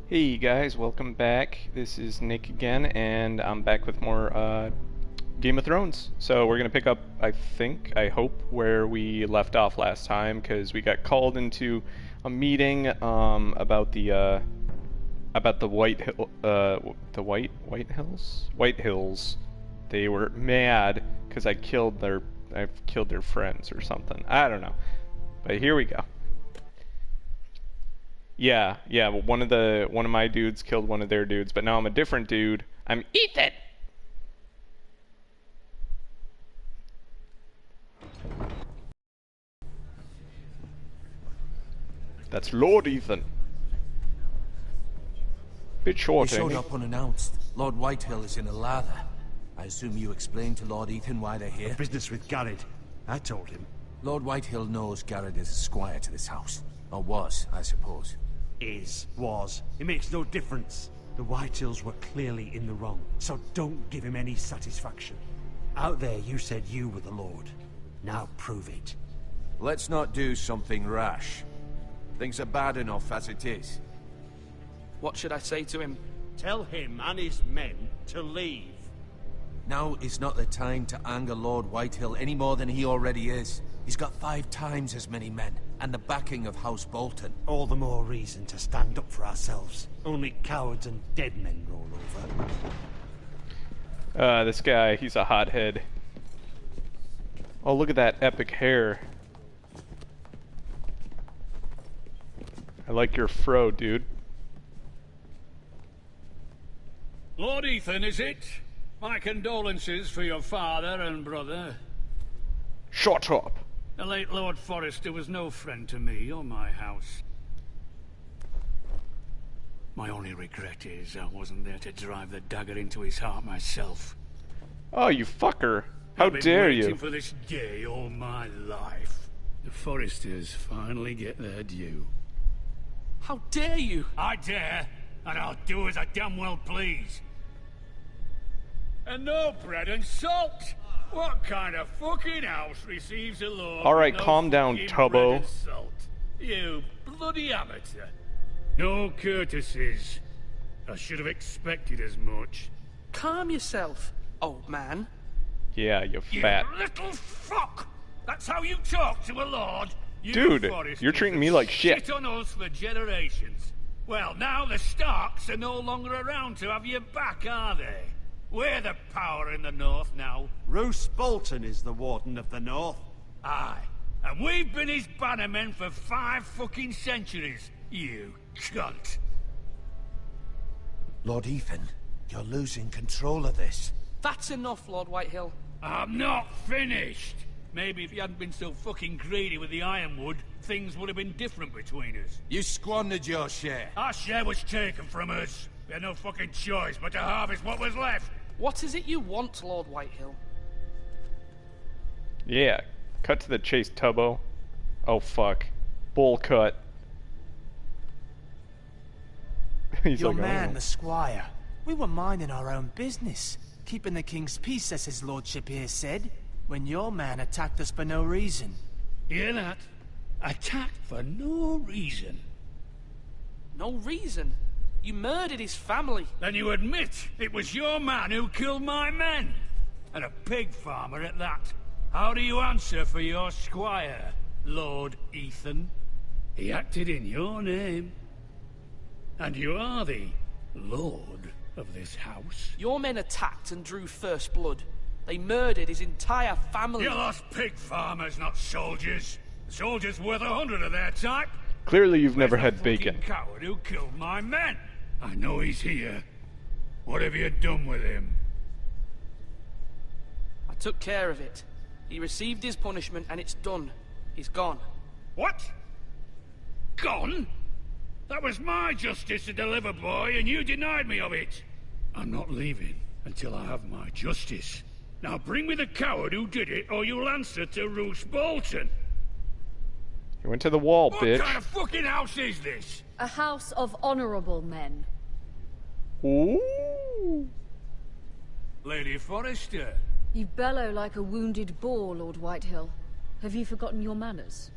Hey guys, welcome back. This is Nick again, and I'm back with more Game of Thrones. So we're gonna pick up, I hope, where we left off last time, because we got called into a meeting about the White Hills. White Hills. They were mad because I've killed their friends or something. I don't know, but here we go. Yeah. One of my dudes killed one of their dudes, but now I'm a different dude. I'm Ethan. That's Lord Ethan. Bit short, They showed ain't up unannounced. Lord Whitehill is in a lather. I assume you explained to Lord Ethan why they're here? Business with Garrett. I told him. Lord Whitehill knows Garrett is a squire to this house. Or was, I suppose. Was. It makes no difference. The Whitehills were clearly in the wrong, so don't give him any satisfaction. Out there you said you were the Lord. Now prove it. Let's not do something rash. Things are bad enough as it is. What should I say to him? Tell him and his men to leave. Now is not the time to anger Lord Whitehill any more than he already is. He's got 5 times as many men, and the backing of House Bolton. All the more reason to stand up for ourselves. Only cowards and dead men roll over. This guy, he's a hothead. Oh, look at that epic hair. I like your fro, dude. Lord Ethan, is it? My condolences for your father and brother. Shut up. The late Lord Forrester was no friend to me or my house. My only regret is I wasn't there to drive the dagger into his heart myself. Oh, you fucker. How dare I've been waiting you? for this day all my life. The Forresters finally get their due. How dare you? I dare, and I'll do as I damn well please. And no bread and salt! What kind of fucking house receives a lord? Alright, with no calm down, fucking Tubbo. bread and salt? You bloody amateur. No courtesies. I should have expected as much. Calm yourself, old man. Yeah, you You fat. little fuck! That's how you talk to a lord? You Dude, Forresters you're treating me have like shit. on us for generations. Well, now the Starks are no longer around to have your back, are they? We're the power in the north now. Roose Bolton is the Warden of the North. Aye. And we've been his bannermen for 5 fucking centuries, you cunt. Lord Ethan, you're losing control of this. That's enough, Lord Whitehill. I'm not finished. Maybe if you hadn't been so fucking greedy with the ironwood, things would have been different between us. You squandered your share. Our share was taken from us. We had no fucking choice but to harvest what was left. What is it you want, Lord Whitehill? Yeah. Cut to the chase, Tubbo. Oh, fuck. Bull cut. He's Your like, man, oh. the squire. We were minding our own business, keeping the king's peace, as his lordship here said, when your man attacked us for no reason. Hear that? Attacked for no reason. No reason. You murdered his family. Then you admit it was your man who killed my men. And a pig farmer at that. How do you answer for your squire, Lord Ethan? He acted in your name. And you are the lord of this house. Your men attacked and drew first blood. They murdered his entire family. You lost pig farmers, not soldiers. Soldiers worth 100 of their type. Clearly you've never Where's had the bacon. fucking coward who killed my men? I know he's here. What have you done with him? I took care of it. He received his punishment and it's done. He's gone. What? Gone? That was my justice to deliver, boy, and you denied me of it. I'm not leaving until I have my justice. Now bring me the coward who did it, or you'll answer to Roose Bolton. You went to the wall, What bitch. kind of fucking house is this? A house of honorable men. Ooh. Lady Forrester. You bellow like a wounded boar, Lord Whitehill. Have you forgotten your manners?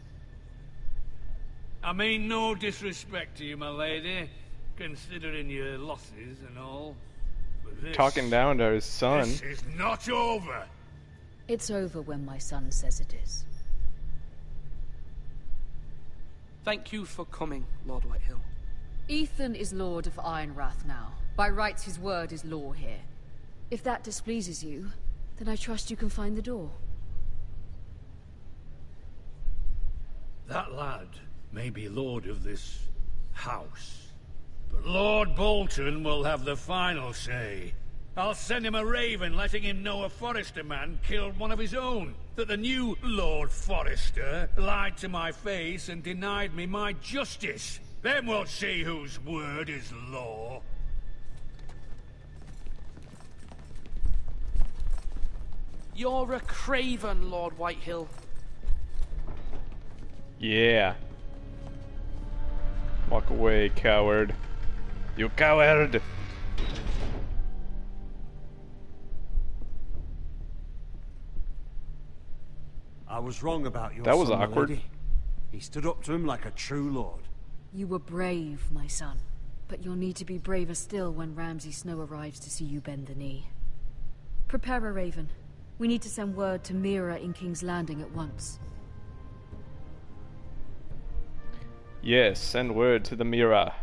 I mean no disrespect to you, my lady, considering your losses and all. But this, Talking down to his son. This is not over. It's over when my son says it is. Thank you for coming, Lord Whitehill. Ethan is Lord of Ironrath now. By rights, his word is law here. If that displeases you, then I trust you can find the door. That lad may be lord of this house, but Lord Bolton will have the final say. I'll send him a raven letting him know a Forrester man killed one of his own. That the new Lord Forrester lied to my face and denied me my justice. Then we'll see whose word is law. You're a craven, Lord Whitehill. Yeah. Walk away, coward. You coward! I was wrong about your That was son, my awkward. lady. He stood up to him like a true lord. You were brave, my son. But you'll need to be braver still when Ramsay Snow arrives to see you bend the knee. Prepare a raven. We need to send word to Mira in King's Landing at once. Yes, send word to the Mira.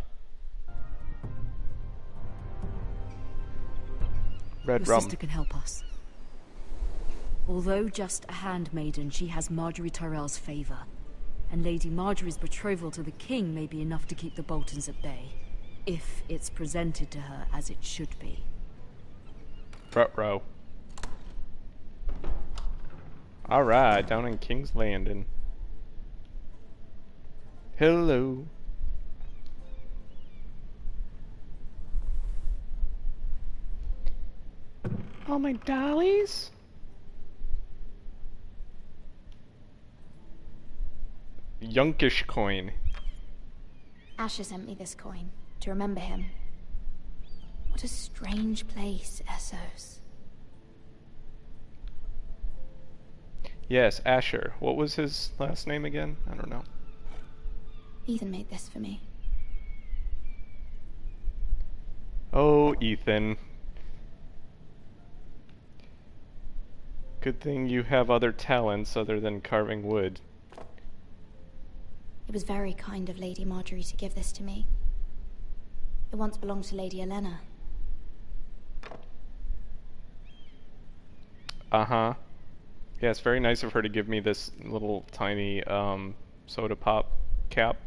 Red Your rum. sister can help us. Although just a handmaiden, she has Marjorie Tyrell's favor. And Lady Marjorie's betrothal to the king may be enough to keep the Boltons at bay. If it's presented to her as it should be. Front row. Alright, down in King's Landing. Hello. Oh, my dollies? Yunkish coin. Asher sent me this coin to remember him. What a strange place, Essos. Yes, Asher. What was his last name again? I don't know. Ethan made this for me. Oh, Ethan. Good thing you have other talents other than carving wood. It was very kind of Lady Marjorie to give this to me. It once belonged to Lady Elena. Uh-huh. Yeah, it's very nice of her to give me this little tiny soda pop cap.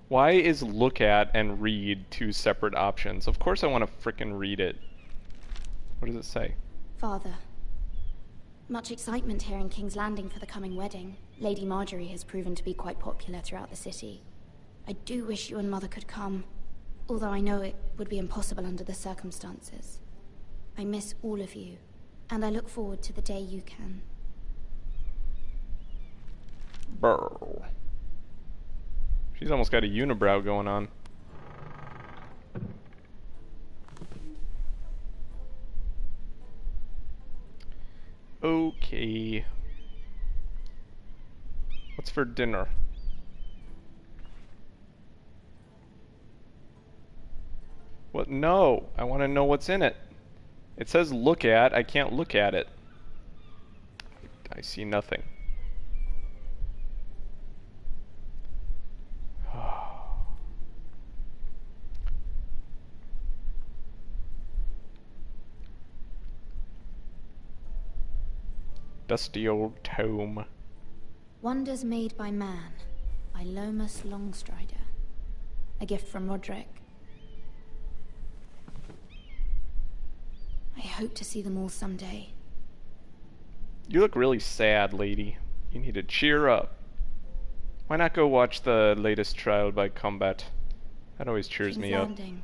Why is look at and read two separate options? Of course I want to frickin' read it. What does it say? Father, much excitement here in King's Landing for the coming wedding. Lady Marjorie has proven to be quite popular throughout the city. I do wish you and Mother could come, although I know it would be impossible under the circumstances. I miss all of you, and I look forward to the day you can. Brr. She's almost got a unibrow going on. Okay. What's for dinner? What? No, I want to know what's in it. It says look at, I can't look at it. I see nothing. Dusty old tome. Wonders Made by Man, by Lomas Longstrider. A gift from Roderick. I hope to see them all someday. You look really sad, lady. You need to cheer up. Why not go watch the latest Trial by Combat? That always cheers King's me up. Landing.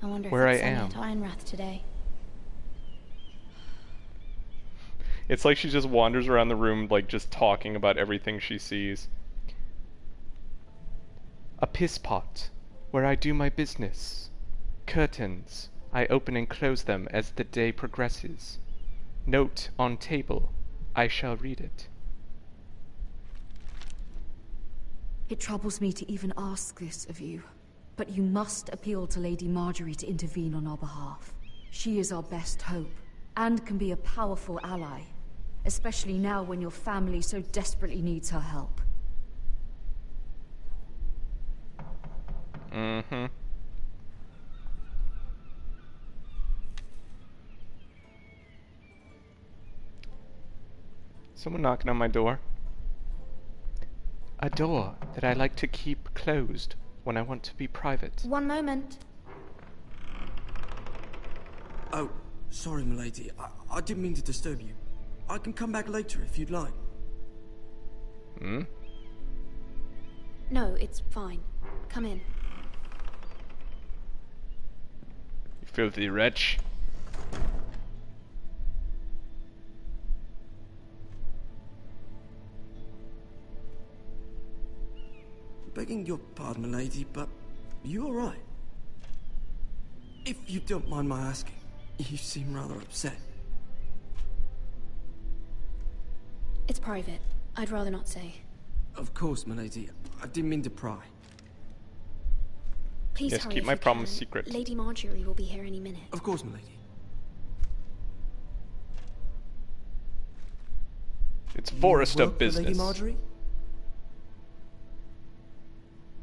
I wonder Where if I it's sunny am. at Ironrath today. It's like she just wanders around the room, like just talking about everything she sees. A piss pot, where I do my business. Curtains, I open and close them as the day progresses. Note on table, I shall read it. It troubles me to even ask this of you, but you must appeal to Lady Marjorie to intervene on our behalf. She is our best hope, and can be a powerful ally, especially now when your family so desperately needs her help. Mm-hmm. Someone knocking on my door. A door that I like to keep closed when I want to be private. One moment. Oh, sorry, milady. I didn't mean to disturb you. I can come back later if you'd like. Hmm? No, it's fine. Come in. You filthy wretch. Begging your pardon, milady, but you alright? If you don't mind my asking, you seem rather upset. It's private. I'd rather not say. Of course, milady. I didn't mean to pry. Please Yes, hurry keep if my you promise can. secret. Lady Marjorie will be here any minute. Of course, milady. It's Forrester Work for Lady business. Marjorie?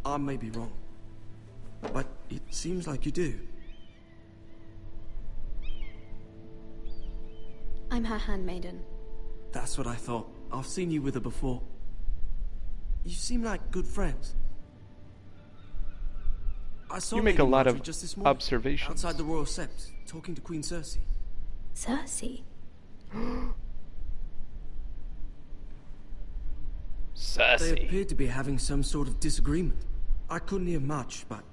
I may be wrong, but it seems like you do. I'm her handmaiden. That's what I thought. I've seen you with her before. You seem like good friends. I saw You make Lady a lot Marjorie of just this morning, observations. outside the Royal Sept, talking to Queen Cersei. Cersei? They Cersei. appeared to be having some sort of disagreement. I couldn't hear much, but...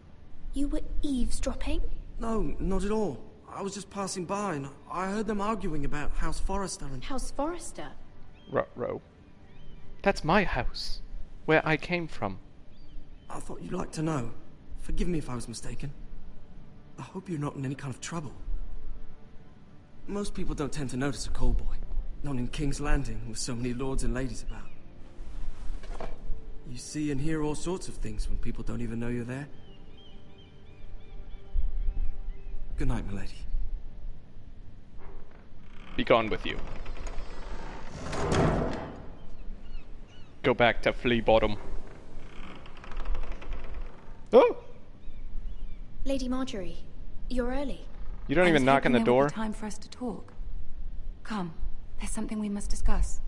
You were eavesdropping? No, not at all. I was just passing by and I heard them arguing about House Forrester and... House Forrester? Ruh-roh. That's my house. Where I came from. I thought you'd like to know. Forgive me if I was mistaken. I hope you're not in any kind of trouble. Most people don't tend to notice a call boy. Not in King's Landing with so many lords and ladies about. You see and hear all sorts of things when people don't even know you're there. Good night, milady. Be gone with you. Go back to Flea Bottom. Oh! Lady Marjorie, you're early. You don't even knock on the door? Time for us to talk. Come, there's something we must discuss.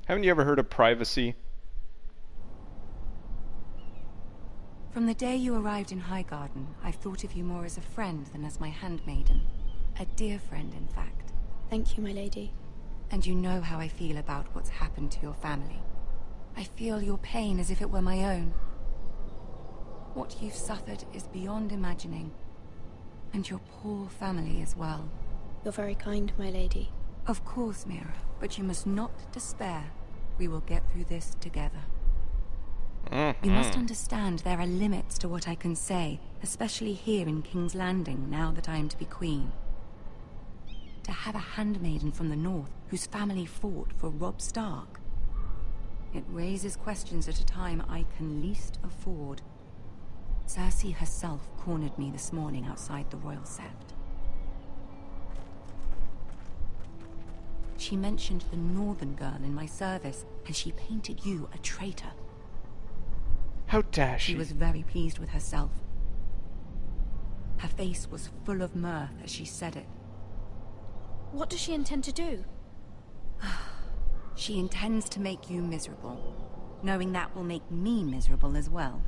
Haven't you ever heard of privacy? From the day you arrived in Highgarden, I've thought of you more as a friend than as my handmaiden. A dear friend, in fact. Thank you, my lady. And you know how I feel about what's happened to your family. I feel your pain as if it were my own. What you've suffered is beyond imagining. And your poor family as well. You're very kind, my lady. Of course, Mira, but you must not despair. We will get through this together. You must understand there are limits to what I can say, especially here in King's Landing, now that I am to be queen. To have a handmaiden from the north, whose family fought for Robb Stark. It raises questions at a time I can least afford. Cersei herself cornered me this morning outside the Royal Sept. She mentioned the northern girl in my service, and she painted you a traitor. How dare she? She was very pleased with herself. Her face was full of mirth as she said it. What does she intend to do? She intends to make you miserable, knowing that will make me miserable as well.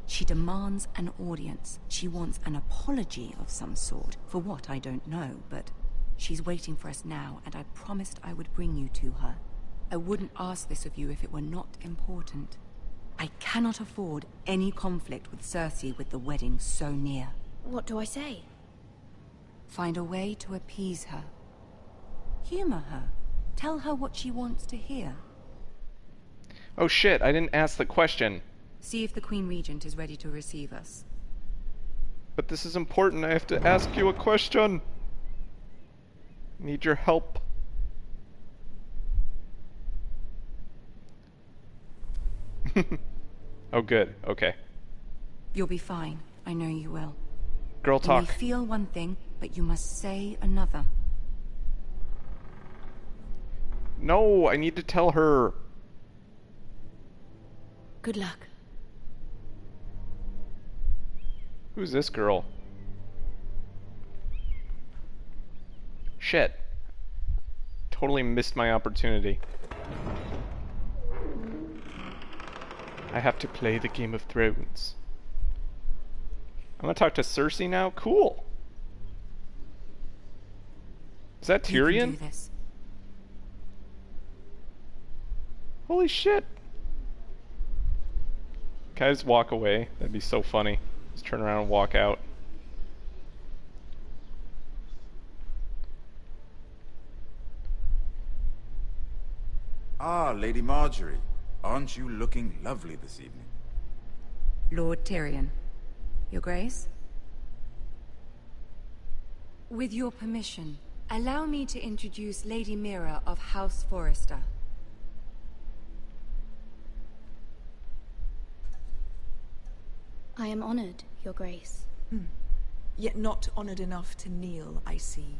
She demands an audience. She wants an apology of some sort, for what I don't know, but she's waiting for us now, and I promised I would bring you to her. I wouldn't ask this of you if it were not important. I cannot afford any conflict with Cersei with the wedding so near. What do I say? Find a way to appease her. Humor her. Tell her what she wants to hear. Oh shit, I didn't ask the question. See if the Queen Regent is ready to receive us. But this is important, I have to ask you a question. Need your help. Oh, good. Okay. You'll be fine. I know you will. Girl You talk. may feel one thing, but you must say another. No, I need to tell her. Good luck. Who's this girl? Shit. Totally missed my opportunity. I have to play the Game of Thrones. I'm gonna talk to Cersei now? Cool. Is that You can Tyrion? do this. Holy shit. Can I just walk away? That'd be so funny. Just turn around and walk out. Ah, Lady Marjorie. Aren't you looking lovely this evening? Lord Tyrion. Your Grace? With your permission, allow me to introduce Lady Mira of House Forrester. I am honored, Your Grace. Yet not honored enough to kneel, I see.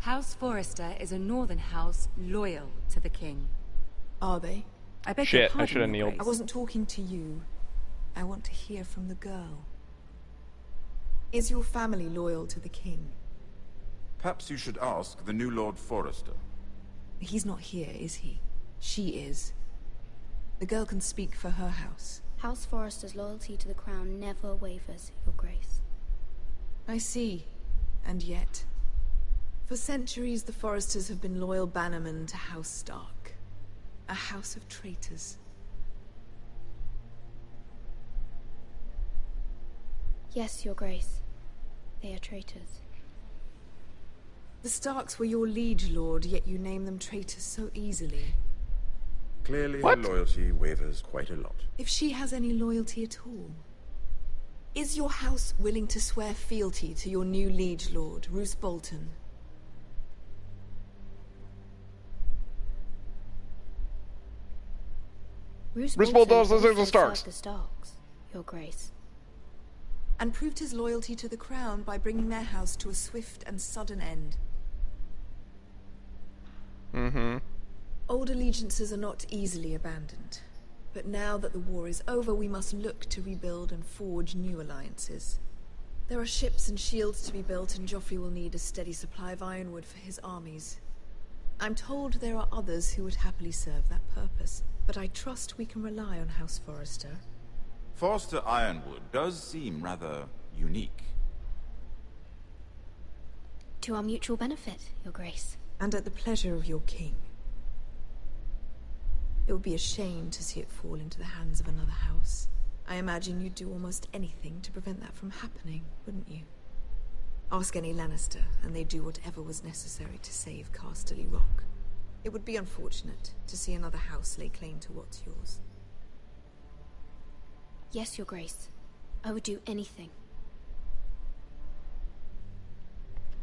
House Forrester is a northern house loyal to the king. Are they? I beg Shit, your pardon, I should have Your kneeled. I wasn't talking to you. I want to hear from the girl. Is your family loyal to the king? Perhaps you should ask the new Lord Forrester. He's not here, is he? She is. The girl can speak for her house. House Forrester's loyalty to the crown never wavers, Your Grace. I see. And yet... For centuries, the Forresters have been loyal bannermen to House Stark. A house of traitors. Yes, Your Grace. They are traitors. The Starks were your liege lord, yet you name them traitors so easily. Clearly What? her loyalty wavers quite a lot. If she has any loyalty at all. Is your house willing to swear fealty to your new liege lord, Roose Bolton? Roose Bolton Bolton also serves the also Starks. served the Starks, Your Grace. And proved his loyalty to the crown by bringing their house to a swift and sudden end. Mm-hmm. Old allegiances are not easily abandoned. But now that the war is over, we must look to rebuild and forge new alliances. There are ships and shields to be built, and Joffrey will need a steady supply of ironwood for his armies. I'm told there are others who would happily serve that purpose, but I trust we can rely on House Forrester. Forrester Ironwood does seem rather unique. To our mutual benefit, Your Grace. And at the pleasure of your king. It would be a shame to see it fall into the hands of another house. I imagine you'd do almost anything to prevent that from happening, wouldn't you? Ask any Lannister, and they'd do whatever was necessary to save Casterly Rock. It would be unfortunate to see another house lay claim to what's yours. Yes, Your Grace. I would do anything.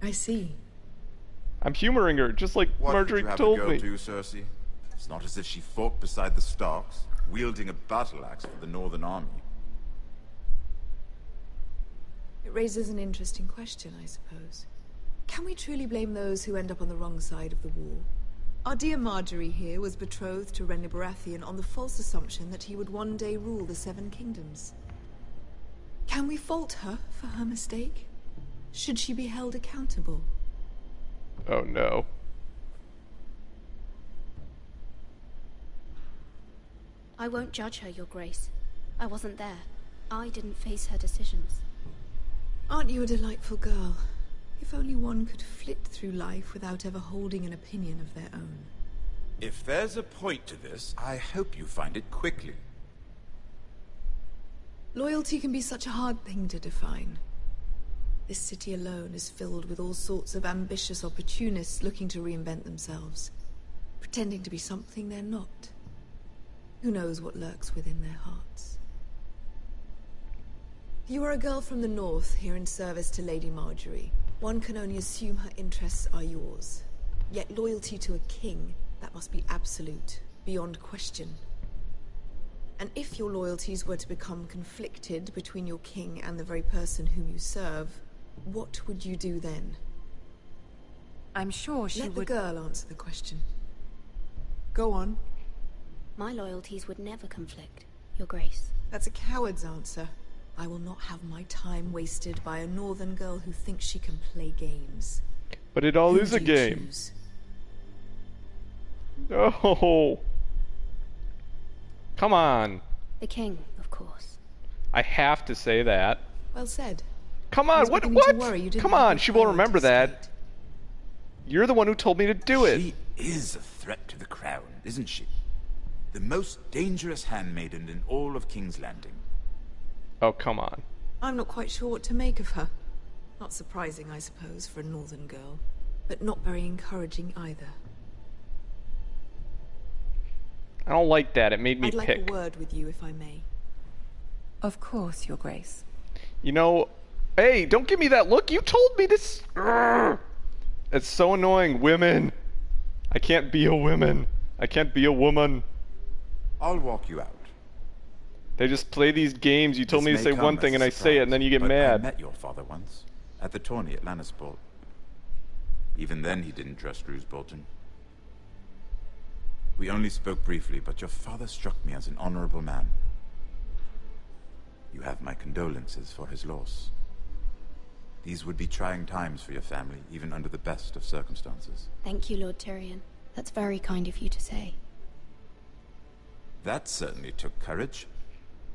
I see. I'm humoring her, just like What Marjorie could you have told the girl me. do, Cersei? It's not as if she fought beside the Starks, wielding a battle axe for the Northern Army. It raises an interesting question, I suppose. Can we truly blame those who end up on the wrong side of the war? Our dear Marjorie here was betrothed to Renly Baratheon on the false assumption that he would one day rule the Seven Kingdoms. Can we fault her for her mistake? Should she be held accountable? Oh no. I won't judge her, Your Grace. I wasn't there. I didn't face her decisions. Aren't you a delightful girl? If only one could flit through life without ever holding an opinion of their own. If there's a point to this, I hope you find it quickly. Loyalty can be such a hard thing to define. This city alone is filled with all sorts of ambitious opportunists looking to reinvent themselves, pretending to be something they're not. Who knows what lurks within their hearts? You are a girl from the north, here in service to Lady Marjorie. One can only assume her interests are yours. Yet loyalty to a king, that must be absolute, beyond question. And if your loyalties were to become conflicted between your king and the very person whom you serve, what would you do then? I'm sure she would... would... Let the girl answer the question. Go on. My loyalties would never conflict, Your Grace. That's a coward's answer. I will not have my time wasted by a northern girl who thinks she can play games. But it all is a game. No. Come on. The king, of course. I have to say that. Well said. Come on, what? Come on, she will remember that. You're the one who told me to do it. She is a threat to the crown, isn't she? The most dangerous handmaiden in all of King's Landing. Oh, come on. I'm not quite sure what to make of her. Not surprising, I suppose, for a northern girl. But not very encouraging either. I don't like that. It made me pick. pick. I'd like a word with you, if I may. Of course, Your Grace. You know, hey, don't give me that look. You told me this. It's so annoying. Women. I can't be a woman. I can't be a woman. I'll walk you out. They just play these games. You told me to say one thing and I say it and then you get mad. I met your father once, at the tourney at Lannisport. Even then he didn't trust Roose Bolton. We only spoke briefly, but your father struck me as an honorable man. You have my condolences for his loss. These would be trying times for your family, even under the best of circumstances. Thank you, Lord Tyrion. That's very kind of you to say. That certainly took courage.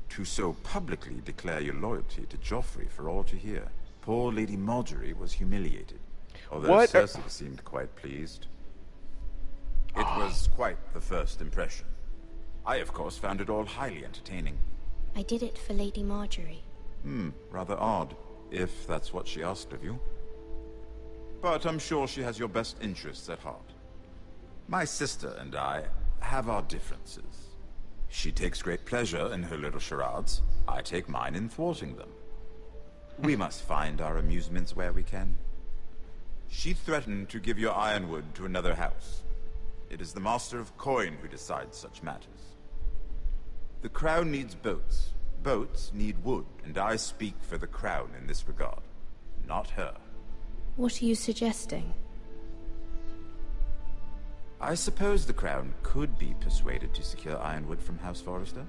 To so publicly declare your loyalty to Joffrey for all to hear. Poor Lady Margaery was humiliated, although Cersei seemed quite pleased. It was quite the first impression. I, of course, found it all highly entertaining. I did it for Lady Margaery. Rather odd, if that's what she asked of you. But I'm sure she has your best interests at heart. My sister and I have our differences. She takes great pleasure in her little charades. I take mine in thwarting them. We must find our amusements where we can. She threatened to give your ironwood to another house. It is the Master of Coin who decides such matters. The crown needs boats. Boats need wood, and I speak for the crown in this regard, not her. What are you suggesting? I suppose the crown could be persuaded to secure ironwood from House Forrester.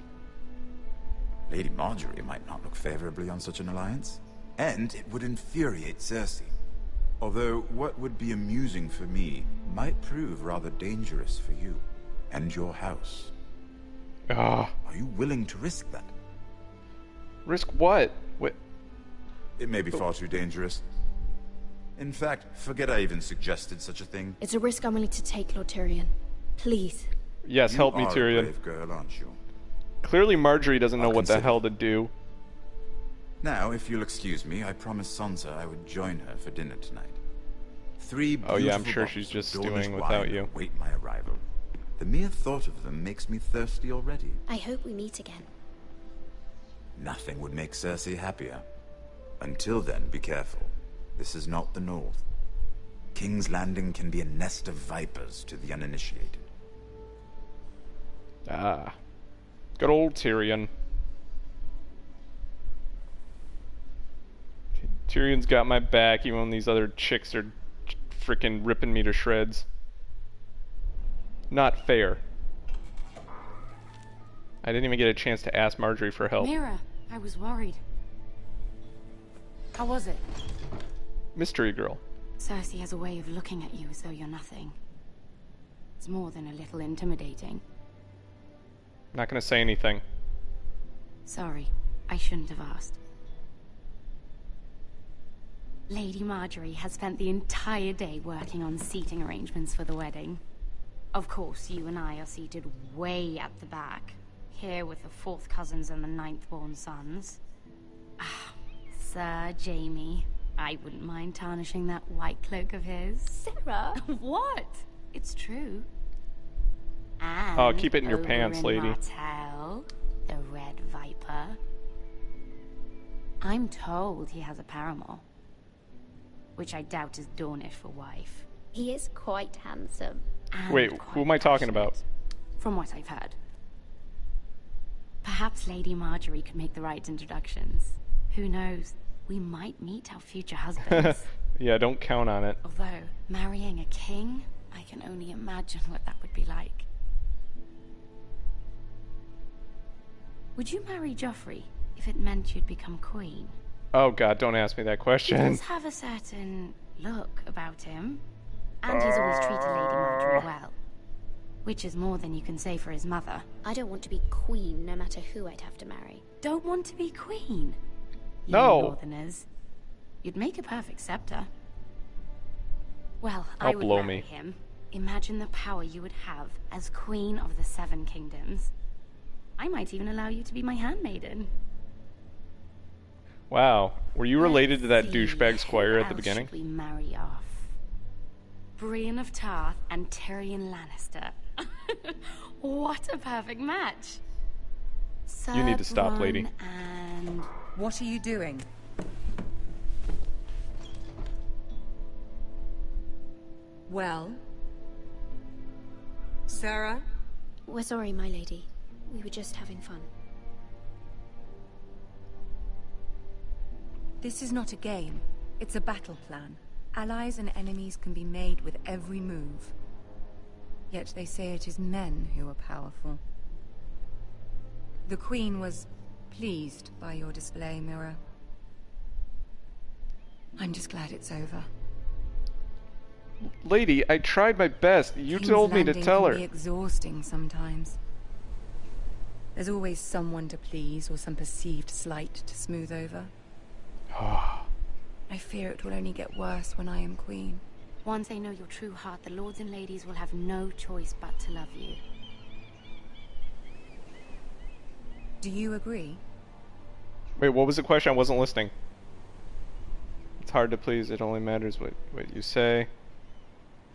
Lady Margaery might not look favorably on such an alliance, and it would infuriate Cersei. Although what would be amusing for me might prove rather dangerous for you and your house. Are you willing to risk that? Risk what? What? It may be far too dangerous. In fact, forget I even suggested such a thing. It's a risk I'm willing to take, Lord Tyrion. Please. Yes, help me, Tyrion. You are a brave girl, aren't you? Clearly Margaery doesn't know what the hell to do. Now, if you'll excuse me, I promised Sansa I would join her for dinner tonight. 3 beautiful yeah, I'm sure she's just stewing without you. Wait my arrival. The mere thought of them makes me thirsty already. I hope we meet again. Nothing would make Cersei happier. Until then, be careful. This is not the North. King's Landing can be a nest of vipers to the uninitiated. Good old Tyrion. Tyrion's got my back even when these other chicks are freaking ripping me to shreds. Not fair. I didn't even get a chance to ask Margaery for help. Mira, I was worried. How was it? Mystery girl. Cersei has a way of looking at you as though you're nothing. It's more than a little intimidating. Not gonna say anything. Sorry, I shouldn't have asked. Lady Margaery has spent the entire day working on seating arrangements for the wedding. Of course, you and I are seated way at the back, here with the 4th cousins and the 9th-born sons. Sir Jaime, I wouldn't mind tarnishing that white cloak of his. Sarah! What? It's true. And keep it in your pants, lady. Martell, the Red Viper. I'm told he has a paramour, which I doubt is Dornish for wife. He is quite handsome. Wait, who am I talking about? From what I've heard. Perhaps Lady Marjorie could make the right introductions. Who knows? We might meet our future husbands. Yeah, don't count on it. Although, marrying a king, I can only imagine what that would be like. Would you marry Joffrey if it meant you'd become queen? Oh god, don't ask me that question. He does have a certain look about him, and he's always treated Lady Marjorie well. Which is more than you can say for his mother. I don't want to be queen, no matter who I'd have to marry. Don't want to be queen? No. You Northerners. You'd make a perfect scepter. Well, I Don't would blow marry me. him. Imagine the power you would have as Queen of the Seven Kingdoms. I might even allow you to be my handmaiden. Wow. Were you related to that Let's see, douchebag squire at the who beginning? else should we marry off? Brienne of Tarth and Tyrion Lannister. What a perfect match. You need to stop, lady. And what are you doing? Well, Sarah? We're sorry, my lady. We were just having fun. This is not a game. It's a battle plan. Allies and enemies can be made with every move. Yet they say it is men who are powerful. The Queen was pleased by your display, Mira. I'm just glad it's over. Lady, I tried my best. You King's told me to Landing tell can her. be exhausting sometimes. There's always someone to please or some perceived slight to smooth over. I fear it will only get worse when I am queen. once they know your true heart, the lords and ladies will have no choice but to love you. Do you agree? Wait, what was the question? I wasn't listening. It's hard to please. It only matters what you say.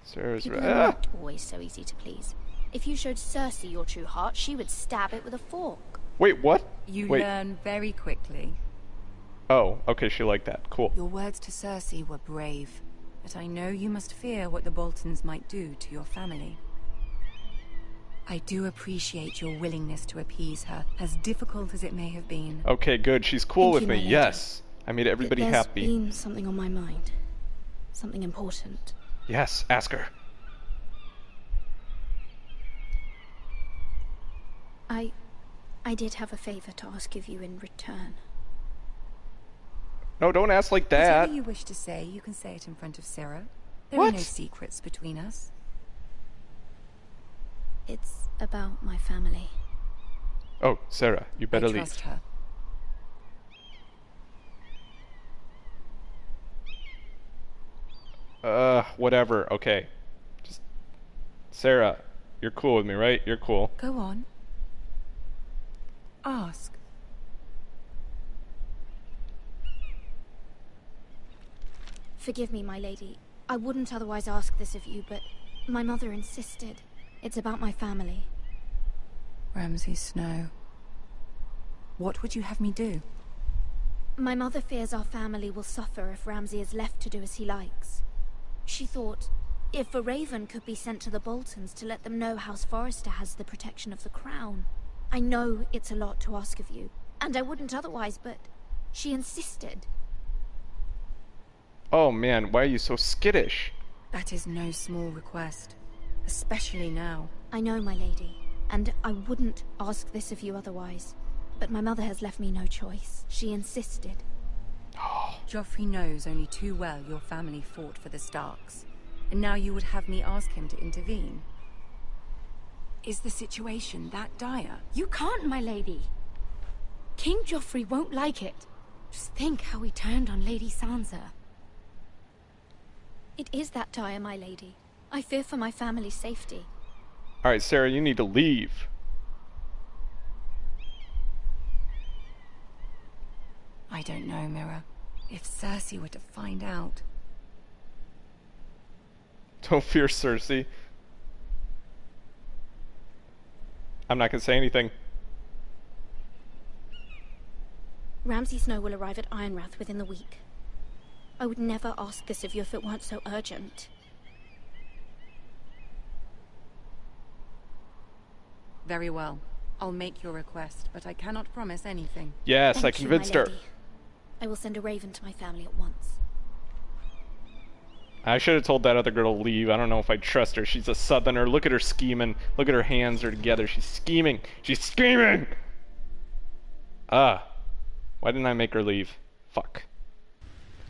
Sarah's People right. are not always so easy to please. If you showed Cersei your true heart, she would stab it with a fork. Wait, what? You Wait. learn very quickly. Oh, okay, she liked that. Cool. Your words to Cersei were brave, but I know you must fear what the Boltons might do to your family. I do appreciate your willingness to appease her, as difficult as it may have been. Okay, good. She's cool Thank with you, me. my lady. Yes. I made everybody There's happy. been something on my mind. Something important. Yes, ask her. I did have a favor to ask of you in return. No, don't ask like that. Whatever you wish to say, you can say it in front of Sarah. There What? are no secrets between us. It's about my family. Oh, Sarah, you better I leave. trust her. Whatever. Okay. Just Sarah, you're cool with me, right? You're cool. Go on. Ask. Forgive me, my lady. I wouldn't otherwise ask this of you, but my mother insisted. It's about my family. Ramsay Snow. What would you have me do? My mother fears our family will suffer if Ramsay is left to do as he likes. She thought, if a raven could be sent to the Boltons to let them know House Forrester has the protection of the crown. I know it's a lot to ask of you, and I wouldn't otherwise, but she insisted. Oh man, why are you so skittish? That is no small request, especially now. I know, my lady, and I wouldn't ask this of you otherwise. But my mother has left me no choice. She insisted. Joffrey knows only too well your family fought for the Starks, and now you would have me ask him to intervene. Is the situation that dire? You can't, my lady. King Joffrey won't like it. Just think how he turned on Lady Sansa. It is that dire, my lady. I fear for my family's safety. Alright, Sarah, you need to leave. I don't know, Mira. If Cersei were to find out... Don't fear Cersei. I'm not gonna say anything. Ramsay Snow will arrive at Ironrath within the week. I would never ask this of you if it weren't so urgent. Very well. I'll make your request, but I cannot promise anything. Yes, I Thank you, convinced my her. lady. I will send a raven to my family at once. I should have told that other girl to leave. I don't know if I trust her. She's a southerner. Look at her scheming. Look at her hands are together. She's scheming. She's scheming! Why didn't I make her leave? Fuck.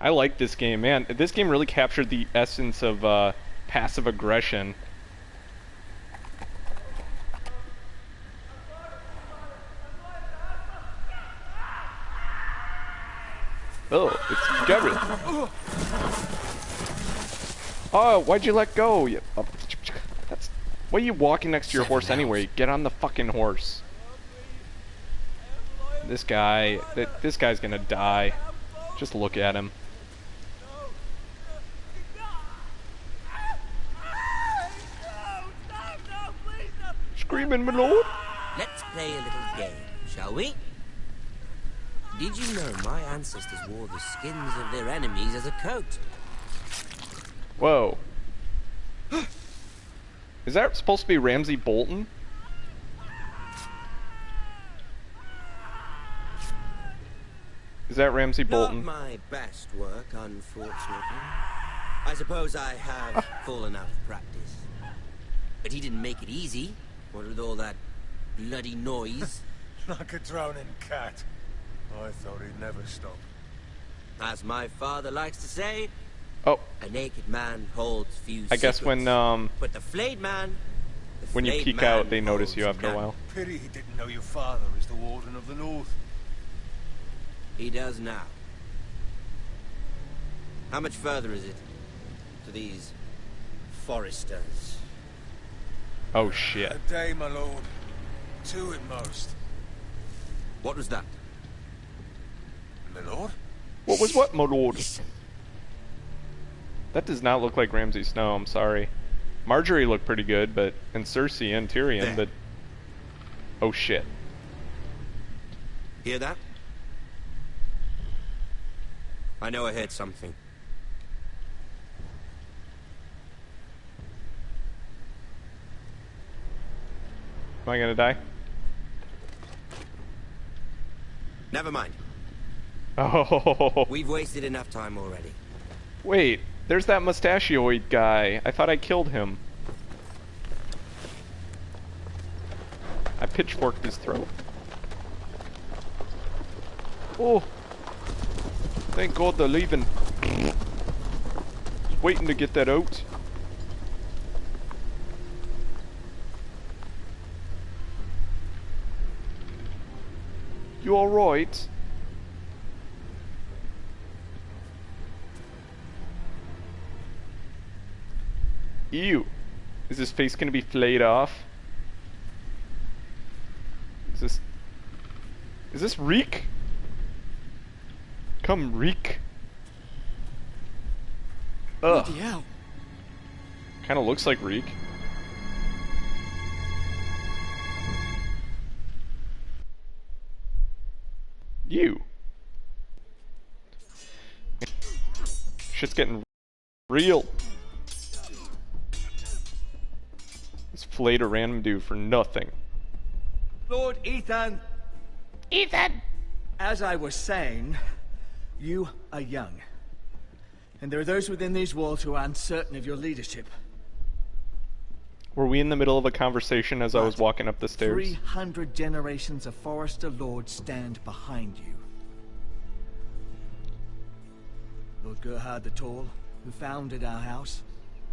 I like this game, man. This game really captured the essence of passive aggression. Oh, it's Gareth. Oh, why'd you let go? Why are you walking next to your horse anyway? Get on the fucking horse. This guy's gonna die. Just look at him. Screaming, my lord. Let's play a little game, shall we? Did you know my ancestors wore the skins of their enemies as a coat? Whoa. Is that supposed to be Ramsay Bolton? Is that Ramsay Bolton? Not my best work, unfortunately. I suppose I have fallen out of practice. But he didn't make it easy. What with all that bloody noise? Like a drowning cat. I thought he'd never stop. As my father likes to say, oh, a naked man holds few I guess secrets. But the flayed man, when you peek out, they notice you after a while. Pity he didn't know your father is the Warden of the North. He does now. How much further is it to these foresters? Oh shit. A day, my lord. 2 at most. What was that? My lord? What was what, my lord? That does not look like Ramsay Snow, I'm sorry. Marjorie looked pretty good, but... and Cersei and Tyrion, but... oh shit. Hear that? I know I heard something. Am I gonna die? Never mind. Oh. We've wasted enough time already. Wait, there's that mustachioid guy. I thought I killed him. I pitchforked his throat. Oh. Thank God they're leaving. Just waiting to get that out. You alright? Ew. Is his face gonna be flayed off? Is this Reek? Come, Reek. Ugh. Kinda looks like Reek. You. Shit's getting real. This flayed a random dude for nothing. Lord Ethan! Ethan! As I was saying, you are young. And there are those within these walls who are uncertain of your leadership. Were we in the middle of a conversation as I was walking up the stairs? 300 generations of Forester lords stand behind you. Lord Gerhard the Tall, who founded our house,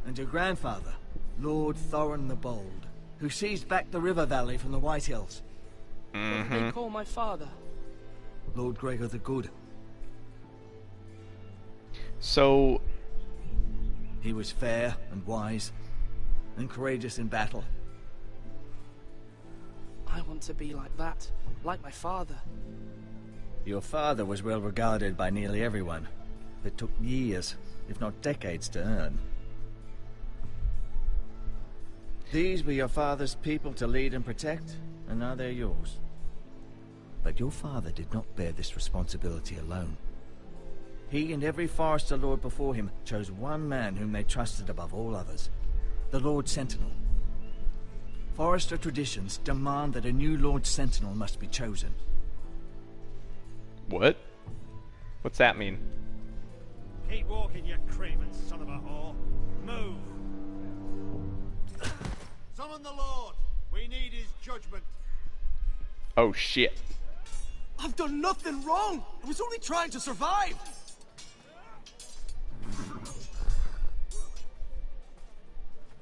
and your grandfather, Lord Thorin the Bold, who seized back the river valley from the White Hills. What do they call my father? Lord Gregor the Good. So... he was fair and wise, and courageous in battle. I want to be like that, like my father. Your father was well regarded by nearly everyone. It took years, if not decades, to earn. These were your father's people to lead and protect, and now they're yours. But your father did not bear this responsibility alone. He and every Forester Lord before him chose one man whom they trusted above all others. The Lord Sentinel. Forester traditions demand that a new Lord Sentinel must be chosen. What? What's that mean? Keep walking, you craven son of a whore. Move. Summon the Lord. We need his judgment. Oh shit. I've done nothing wrong. I was only trying to survive.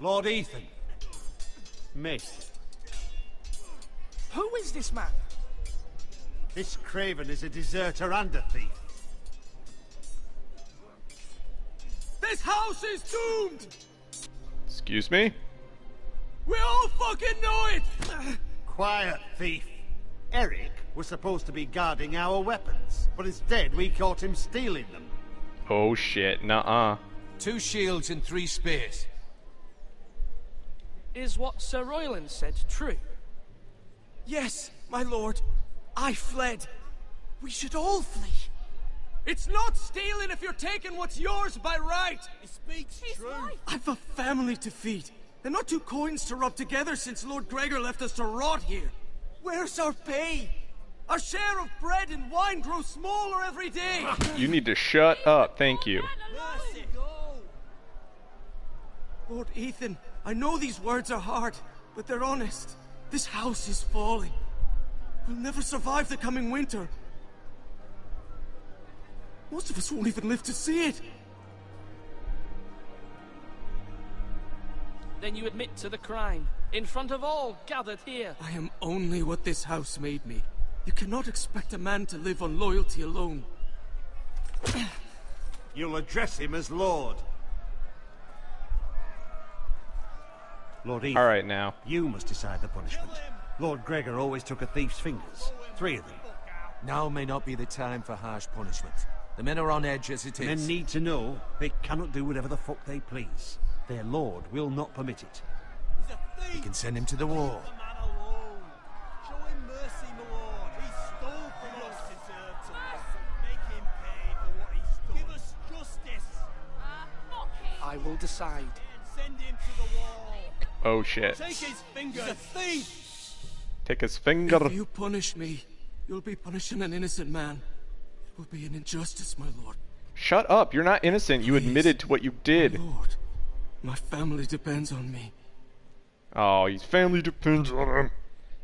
Lord Ethan. Mist. Who is this man? This craven is a deserter and a thief. This house is doomed! Excuse me? We all fucking know it! Quiet, thief. Eric was supposed to be guarding our weapons, but instead we caught him stealing them. Oh shit, nuh-uh. 2 shields and 3 spears. Is what Sir Royland said true? Yes, my lord. I fled. We should all flee. It's not stealing if you're taking what's yours by right. He speaks true. Right. I've a family to feed. They're not 2 coins to rub together since Lord Gregor left us to rot here. Where's our pay? Our share of bread and wine grows smaller every day. You need to shut up, thank you. Lord Ethan, I know these words are hard, but they're honest. This house is falling. We'll never survive the coming winter. Most of us won't even live to see it. Then you admit to the crime, in front of all gathered here. I am only what this house made me. You cannot expect a man to live on loyalty alone. You'll address him as Lord. Lord Ethan. All right, now. You must decide the punishment. Lord Gregor always took a thief's fingers. 3 of them. Now may not be the time for harsh punishment. The men are on edge as it is. Men need to know they cannot do whatever the fuck they please. Their lord will not permit it. You can send him to the wall. Show him mercy, my lord. He stole from us. Deserved to make him pay for what he's done. Give us justice. I will decide. Send him to the wall. Oh shit. Take his finger. He's a thief. Take his finger. If you punish me, you'll be punishing an innocent man. It will be an injustice, my lord. Shut up, you're not innocent. You admitted to what you did. My lord, my family depends on me. Oh, his family depends on him.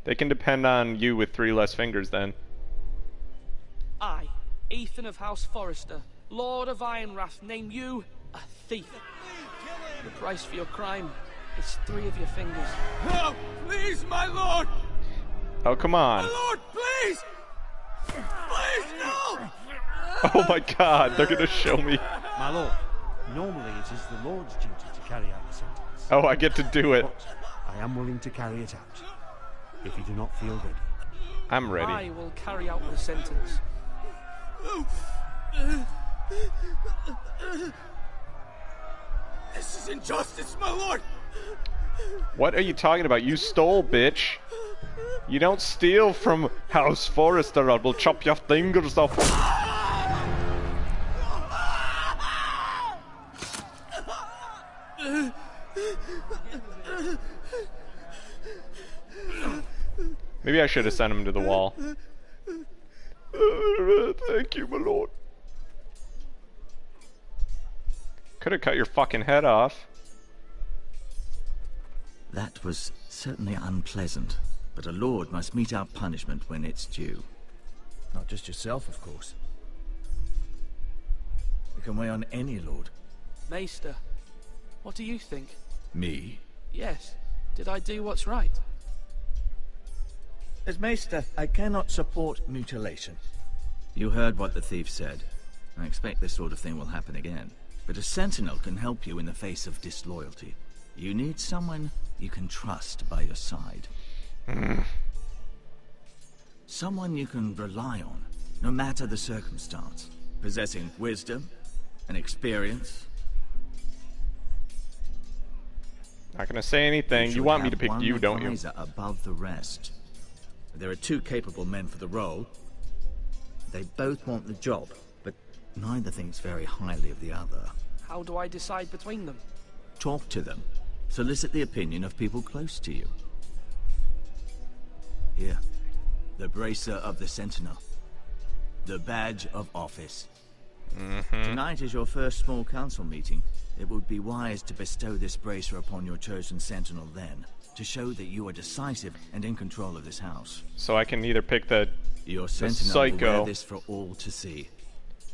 They can depend on you with 3 less fingers then. I, Ethan of House Forester, Lord of Ironrath, name you a thief. The price for your crime is 3 of your fingers. No, please, my lord! Oh, come on. My lord, please! Please, no! Oh my god, they're gonna show me. My lord, normally it is the Lord's duty to carry out the sentence. Oh, I get to do it. But I am willing to carry it out, if you do not feel ready. I'm ready. I will carry out the sentence. This is injustice, my lord! What are you talking about? You stole, bitch. You don't steal from House Forester or we'll chop your fingers off. Maybe I should have sent him to the wall. Thank you, my lord. Could have cut your fucking head off. That was certainly unpleasant, but a lord must mete out punishment when it's due. Not just yourself, of course. You can weigh on any lord. Maester, what do you think? Me? Yes. Did I do what's right? As Maester, I cannot support mutilation. You heard what the thief said. I expect this sort of thing will happen again. But a sentinel can help you in the face of disloyalty. You need someone you can trust by your side. Someone you can rely on, no matter the circumstance. Possessing wisdom and experience. Not gonna say anything. You want me to pick you, don't you? Above the rest. There are 2 capable men for the role. They both want the job, but neither thinks very highly of the other. How do I decide between them? Talk to them. Solicit the opinion of people close to you. Here. The Bracer of the Sentinel. The Badge of Office. Tonight is your first small council meeting. It would be wise to bestow this bracer upon your chosen sentinel then, to show that you are decisive and in control of this house. So I can either pick the sentinel psycho, will wear this for all to see.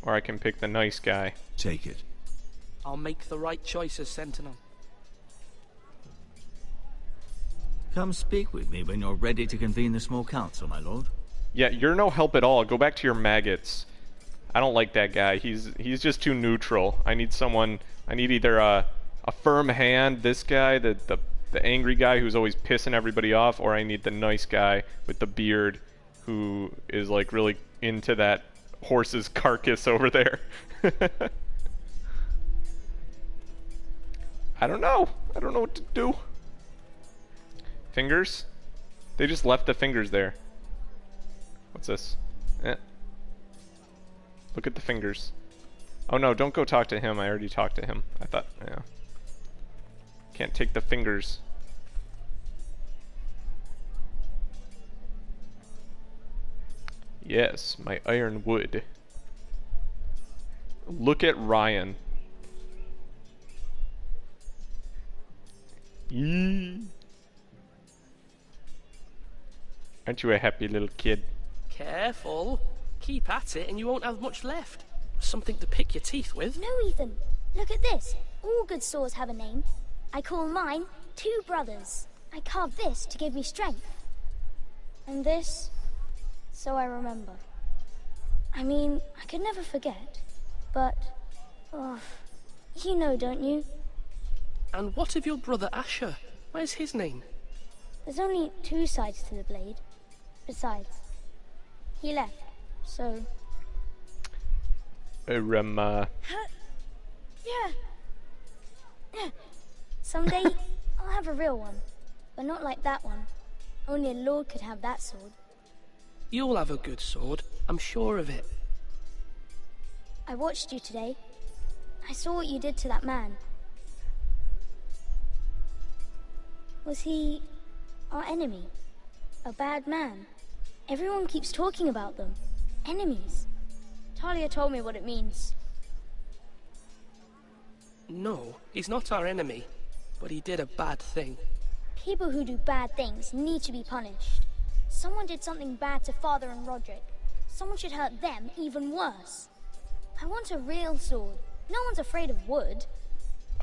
Or I can pick the nice guy. Take it. I'll make the right choice as sentinel. Come speak with me when you're ready to convene the small council, my lord. Yeah, you're no help at all. Go back to your maggots. I don't like that guy. He's just too neutral. I need someone. I need either a firm hand, this guy, the angry guy who's always pissing everybody off, or I need the nice guy with the beard who is like really into that horse's carcass over there. I don't know. I don't know what to do. Fingers? They just left the fingers there. What's this? Look at the fingers. Oh no, don't go talk to him. I already talked to him. I thought, yeah. Can't take the fingers. Yes, my iron wood. Look at Ryan. Yee. Aren't you a happy little kid? Careful. Keep at it and you won't have much left. Something to pick your teeth with. No, Ethan. Look at this. All good swords have a name. I call mine Two Brothers. I carved this to give me strength. And this, so I remember. I mean, I could never forget. But, oh, you know, don't you? And what of your brother Asher? Where's his name? There's only two sides to the blade. Besides, he left, so... Yeah. Someday, I'll have a real one. But not like that one. Only a lord could have that sword. You'll have a good sword. I'm sure of it. I watched you today. I saw what you did to that man. Was he our enemy? A bad man? Everyone keeps talking about them. Enemies. Talia told me what it means. No, he's not our enemy. But he did a bad thing. People who do bad things need to be punished. Someone did something bad to Father and Roderick. Someone should hurt them even worse. I want a real sword. No one's afraid of wood.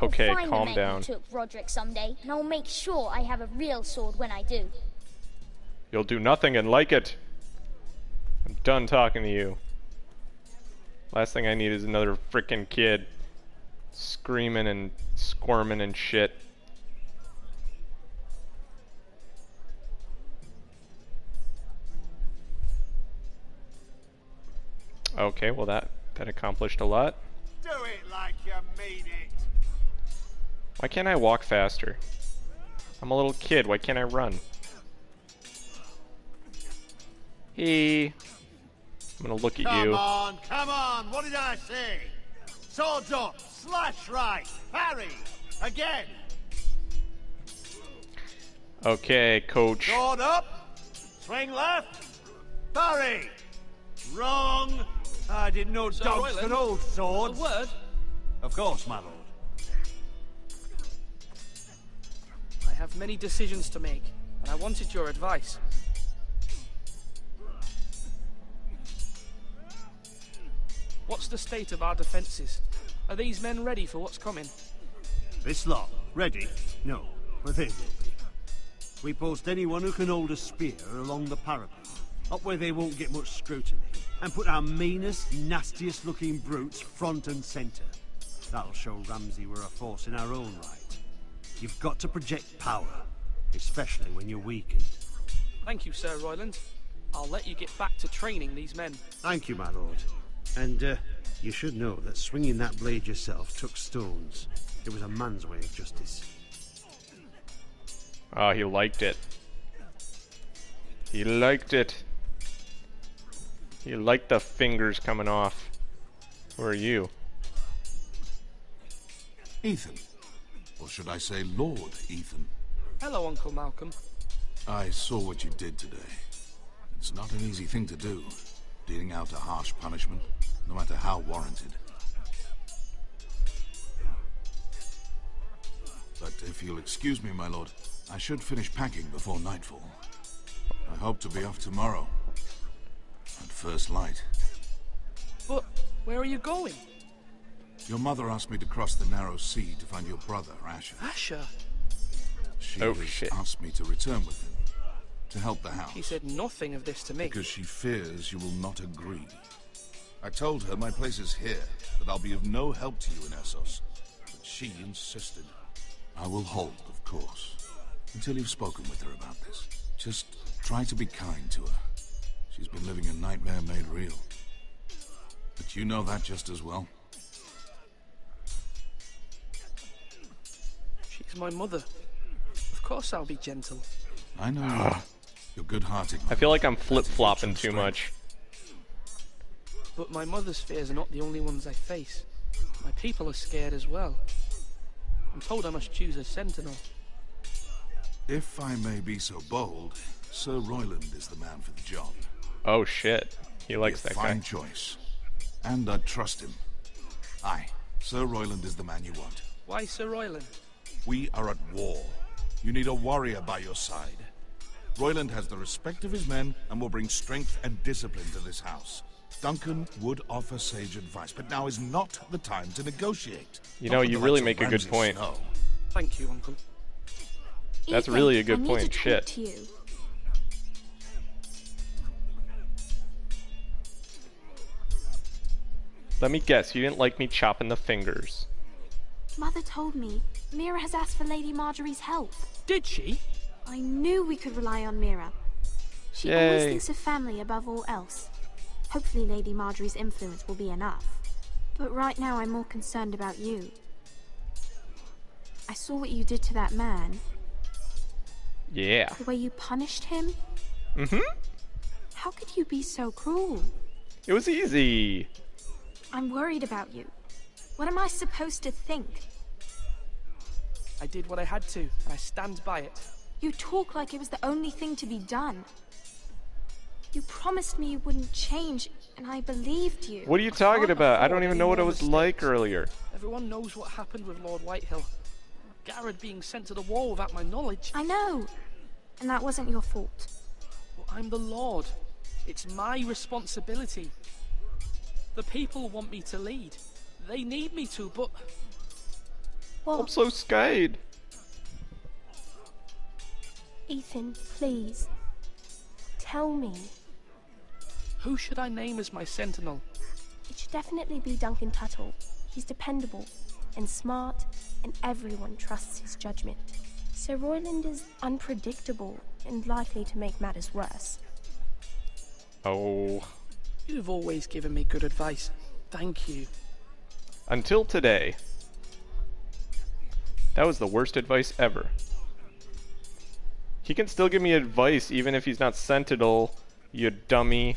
Okay, I'll find calm the men down. who took Roderick someday, and I'll make sure I have a real sword when I do. You'll do nothing and like it. I'm done talking to you. Last thing I need is another frickin' kid screaming and squirming and shit. Okay, well that accomplished a lot. Do it like you mean it. Why can't I walk faster? I'm a little kid, why can't I run? Hey. I'm gonna look at you. Come on, what did I say? Swords up, slash right, parry, again. Okay, coach. Sword up, swing left, parry. Wrong. I didn't know Sir dogs Royland, could hold swords. A word? Of course, my lord. I have many decisions to make, and I wanted your advice. What's the state of our defences? Are these men ready for what's coming? This lot, ready? No, but they will be. We post anyone who can hold a spear along the parapet, up where they won't get much scrutiny, and put our meanest, nastiest looking brutes front and centre. That'll show Ramsay we're a force in our own right. You've got to project power, especially when you're weakened. Thank you, Sir Royland. I'll let you get back to training these men. Thank you, my lord. And, you should know that swinging that blade yourself took stones. It was a man's way of justice. Oh, he liked it. He liked it. He liked the fingers coming off. Who are you? Ethan. Or should I say Lord Ethan? Hello, Uncle Malcolm. I saw what you did today. It's not an easy thing to do, dealing out a harsh punishment, no matter how warranted. But if you'll excuse me, my lord, I should finish packing before nightfall. I hope to be off tomorrow, at first light. But where are you going? Your mother asked me to cross the narrow sea to find your brother, Asher. Asher? She has asked me to return with him, to help the house. He said nothing of this to me. Because she fears you will not agree. I told her my place is here, that I'll be of no help to you in Essos. But she insisted. I will hold, of course, until you've spoken with her about this. Just try to be kind to her. She's been living a nightmare made real. But you know that just as well. She's my mother. Of course I'll be gentle. I know you are. You're good-hearted. I feel like I'm flip-flopping too much. But my mother's fears are not the only ones I face. My people are scared as well. I'm told I must choose a sentinel. If I may be so bold, Sir Royland is the man for the job. Oh shit. He likes that guy. Fine choice. And I trust him. Aye, Sir Royland is the man you want. Why Sir Royland? We are at war. You need a warrior by your side. Royland has the respect of his men and will bring strength and discipline to this house. Duncan would offer sage advice, but now is not the time to negotiate. You know, you really make a good point. Thank you, Uncle. That's really a good point. Shit. To you. Let me guess, you didn't like me chopping the fingers. Mother told me Mira has asked for Lady Marjorie's help. Did she? I knew we could rely on Mira. She always thinks of family above all else. Hopefully Lady Marjorie's influence will be enough. But right now I'm more concerned about you. I saw what you did to that man. Yeah. The way you punished him. Mm-hmm. How could you be so cruel? It was easy. I'm worried about you. What am I supposed to think? I did what I had to, and I stand by it. You talk like it was the only thing to be done. You promised me you wouldn't change, and I believed you. What are you talking about? I don't even know what it was like earlier. Everyone knows what happened with Lord Whitehill. Garrett being sent to the war without my knowledge. I know, and that wasn't your fault. Well, I'm the Lord. It's my responsibility. The people want me to lead. They need me to, but... What? I'm so scared. Ethan, please. Tell me. Who should I name as my sentinel? It should definitely be Duncan Tuttle. He's dependable and smart, and everyone trusts his judgment. Sir Royland is unpredictable and likely to make matters worse. Oh. You've always given me good advice. Thank you. Until today. That was the worst advice ever. He can still give me advice even if he's not Sentinel, you dummy.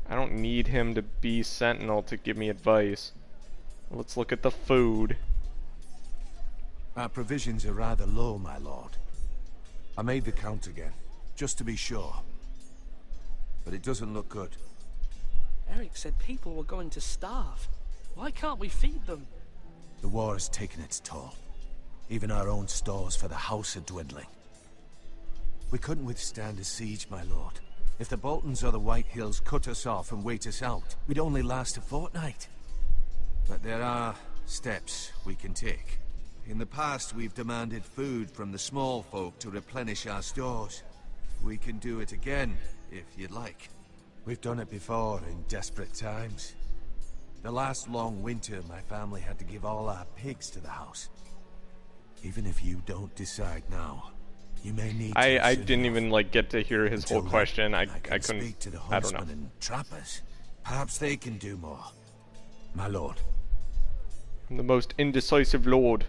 I don't need him to be Sentinel to give me advice. Let's look at the food. Our provisions are rather low, my lord. I made the count again, just to be sure. But it doesn't look good. Eric said people were going to starve. Why can't we feed them? The war has taken its toll. Even our own stores for the house are dwindling. We couldn't withstand a siege, my lord. If the Boltons or the Whitehills cut us off and wait us out, we'd only last a fortnight. But there are steps we can take. In the past, we've demanded food from the small folk to replenish our stores. We can do it again, if you'd like. We've done it before in desperate times. The last long winter, my family had to give all our pigs to the house. Even if you don't decide now, you may need to. I didn't even like get to hear his whole question. I couldn't. Speak to the I don't know. huntsmen and trappers. Perhaps they can do more. My lord. I'm the most indecisive lord.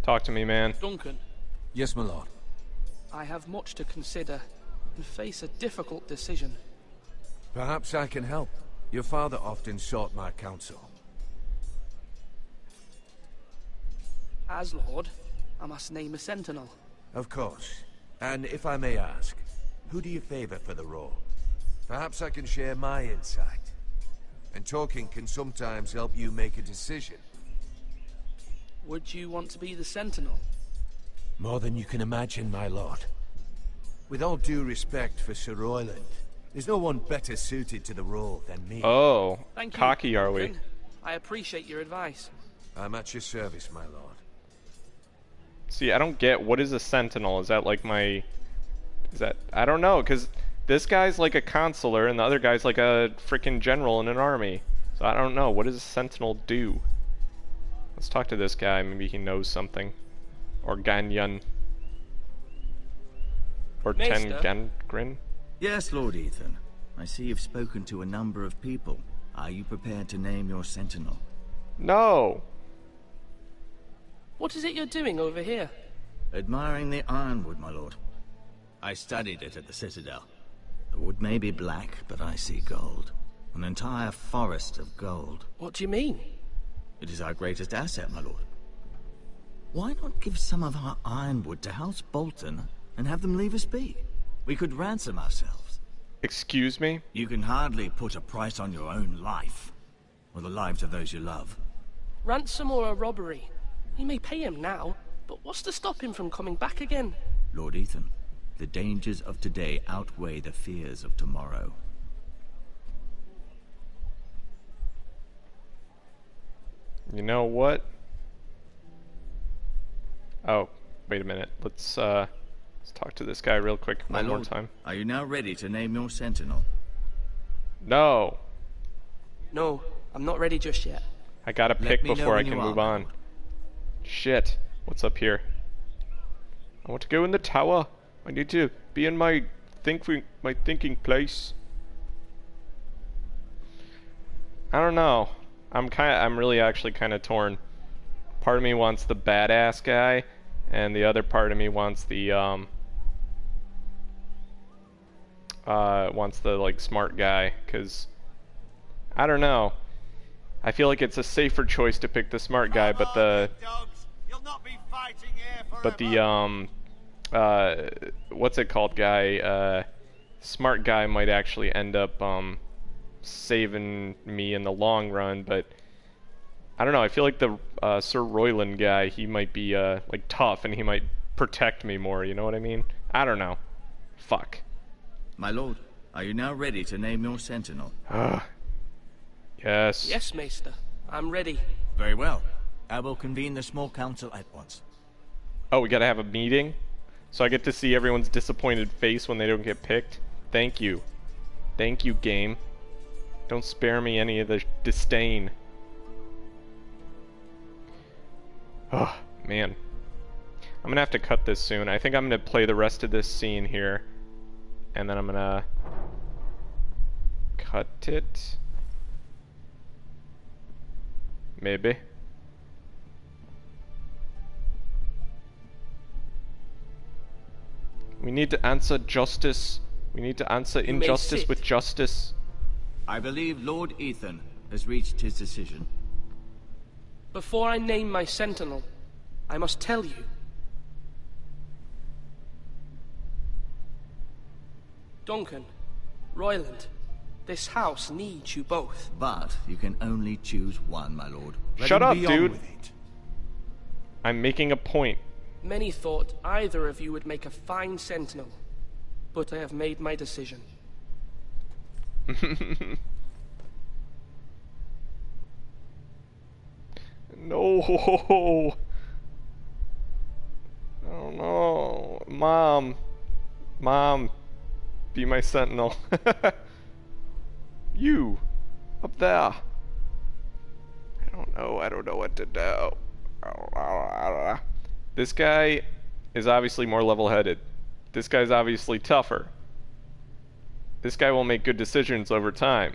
Talk to me, man. Duncan. Yes, my lord. I have much to consider and face a difficult decision. Perhaps I can help. Your father often sought my counsel. As Lord, I must name a sentinel. Of course. And if I may ask, Who do you favor for the role? Perhaps I can share my insight. And talking can sometimes help you make a decision. Would you want to be the Sentinel? More than you can imagine, my lord. With all due respect for Sir Royland, there's no one better suited to the role than me. Oh, Thank you, cocky are we? Duncan. I appreciate your advice. I'm at your service, my lord. See, I don't get, what is a sentinel? Is that like my... Is that... I don't know, because this guy's like a consular and the other guy's like a freaking general in an army. So I don't know. What does a sentinel do? Let's talk to this guy. Maybe he knows something. Or Ganyan. Or Maester? Tengangrin. Yes, Lord Ethan. I see you've spoken to a number of people. Are you prepared to name your sentinel? No! What is it you're doing over here? Admiring the ironwood, my lord. I studied it at the Citadel. The wood may be black, but I see gold. An entire forest of gold. What do you mean? It is our greatest asset, my lord. Why not give some of our ironwood to House Bolton and have them leave us be? We could ransom ourselves. Excuse me? You can hardly put a price on your own life, or the lives of those you love. Ransom or a robbery? We may pay him now, but what's to stop him from coming back again? Lord Ethan, the dangers of today outweigh the fears of tomorrow. You know what? Oh, wait a minute. Let's talk to this guy real quick one more time. Are you now ready to name your sentinel? No. No, I'm not ready just yet. I gotta pick before I can move on. Shit. What's up here? I want to go in the tower. I need to be in my thinking place. I don't know. I'm really actually kind of torn. Part of me wants the badass guy, and the other part of me wants the like smart guy, cause I don't know. I feel like it's a safer choice to pick the smart guy, but the what's it called guy, smart guy might actually end up saving me in the long run, but I don't know, I feel like the Sir Royland guy, he might be like tough and he might protect me more, you know what I mean? I don't know. Fuck. My lord, are you now ready to name your sentinel? Yes. Yes, Maester. I'm ready. Very well. I will convene the small council at once. Oh, we gotta have a meeting? So I get to see everyone's disappointed face when they don't get picked? Thank you. Thank you, game. Don't spare me any of the disdain. Oh, man. I'm gonna have to cut this soon. I think I'm gonna play the rest of this scene here. And then I'm gonna cut it. Maybe. We need to answer justice. We need to answer injustice with justice. I believe Lord Ethan has reached his decision. Before I name my sentinel, I must tell you. Duncan, Royland, this house needs you both. But you can only choose one, my lord. Shut up, dude. I'm making a point. Many thought either of you would make a fine sentinel, but I have made my decision. No. Oh no. Mom, be my sentinel. You, up there. I don't know what to do. This guy is obviously more level-headed. This guy's obviously tougher. This guy will make good decisions over time.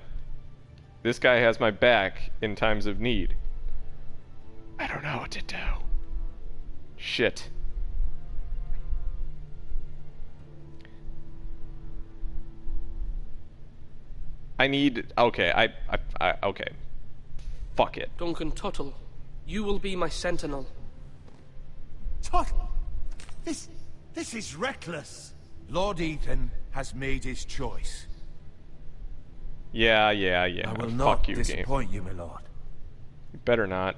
This guy has my back in times of need. I don't know what to do. Shit. I need... Okay, okay. Fuck it. Duncan Tuttle, you will be my sentinel. Tuttle! This is reckless. Lord Ethan has made his choice. Yeah. I will Fuck not you, disappoint game. you, my lord. You better not.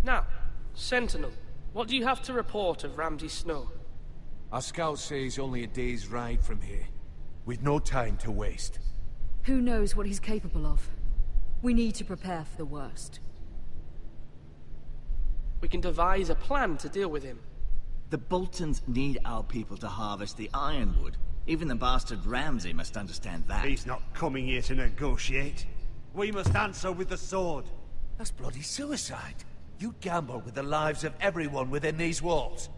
Now, Sentinel, what do you have to report of Ramsay Snow? Our scouts say he's only a day's ride from here. We've no time to waste. Who knows what he's capable of? We need to prepare for the worst. We can devise a plan to deal with him. The Boltons need our people to harvest the ironwood. Even the bastard Ramsay must understand that. He's not coming here to negotiate. We must answer with the sword. That's bloody suicide. You gamble with the lives of everyone within these walls.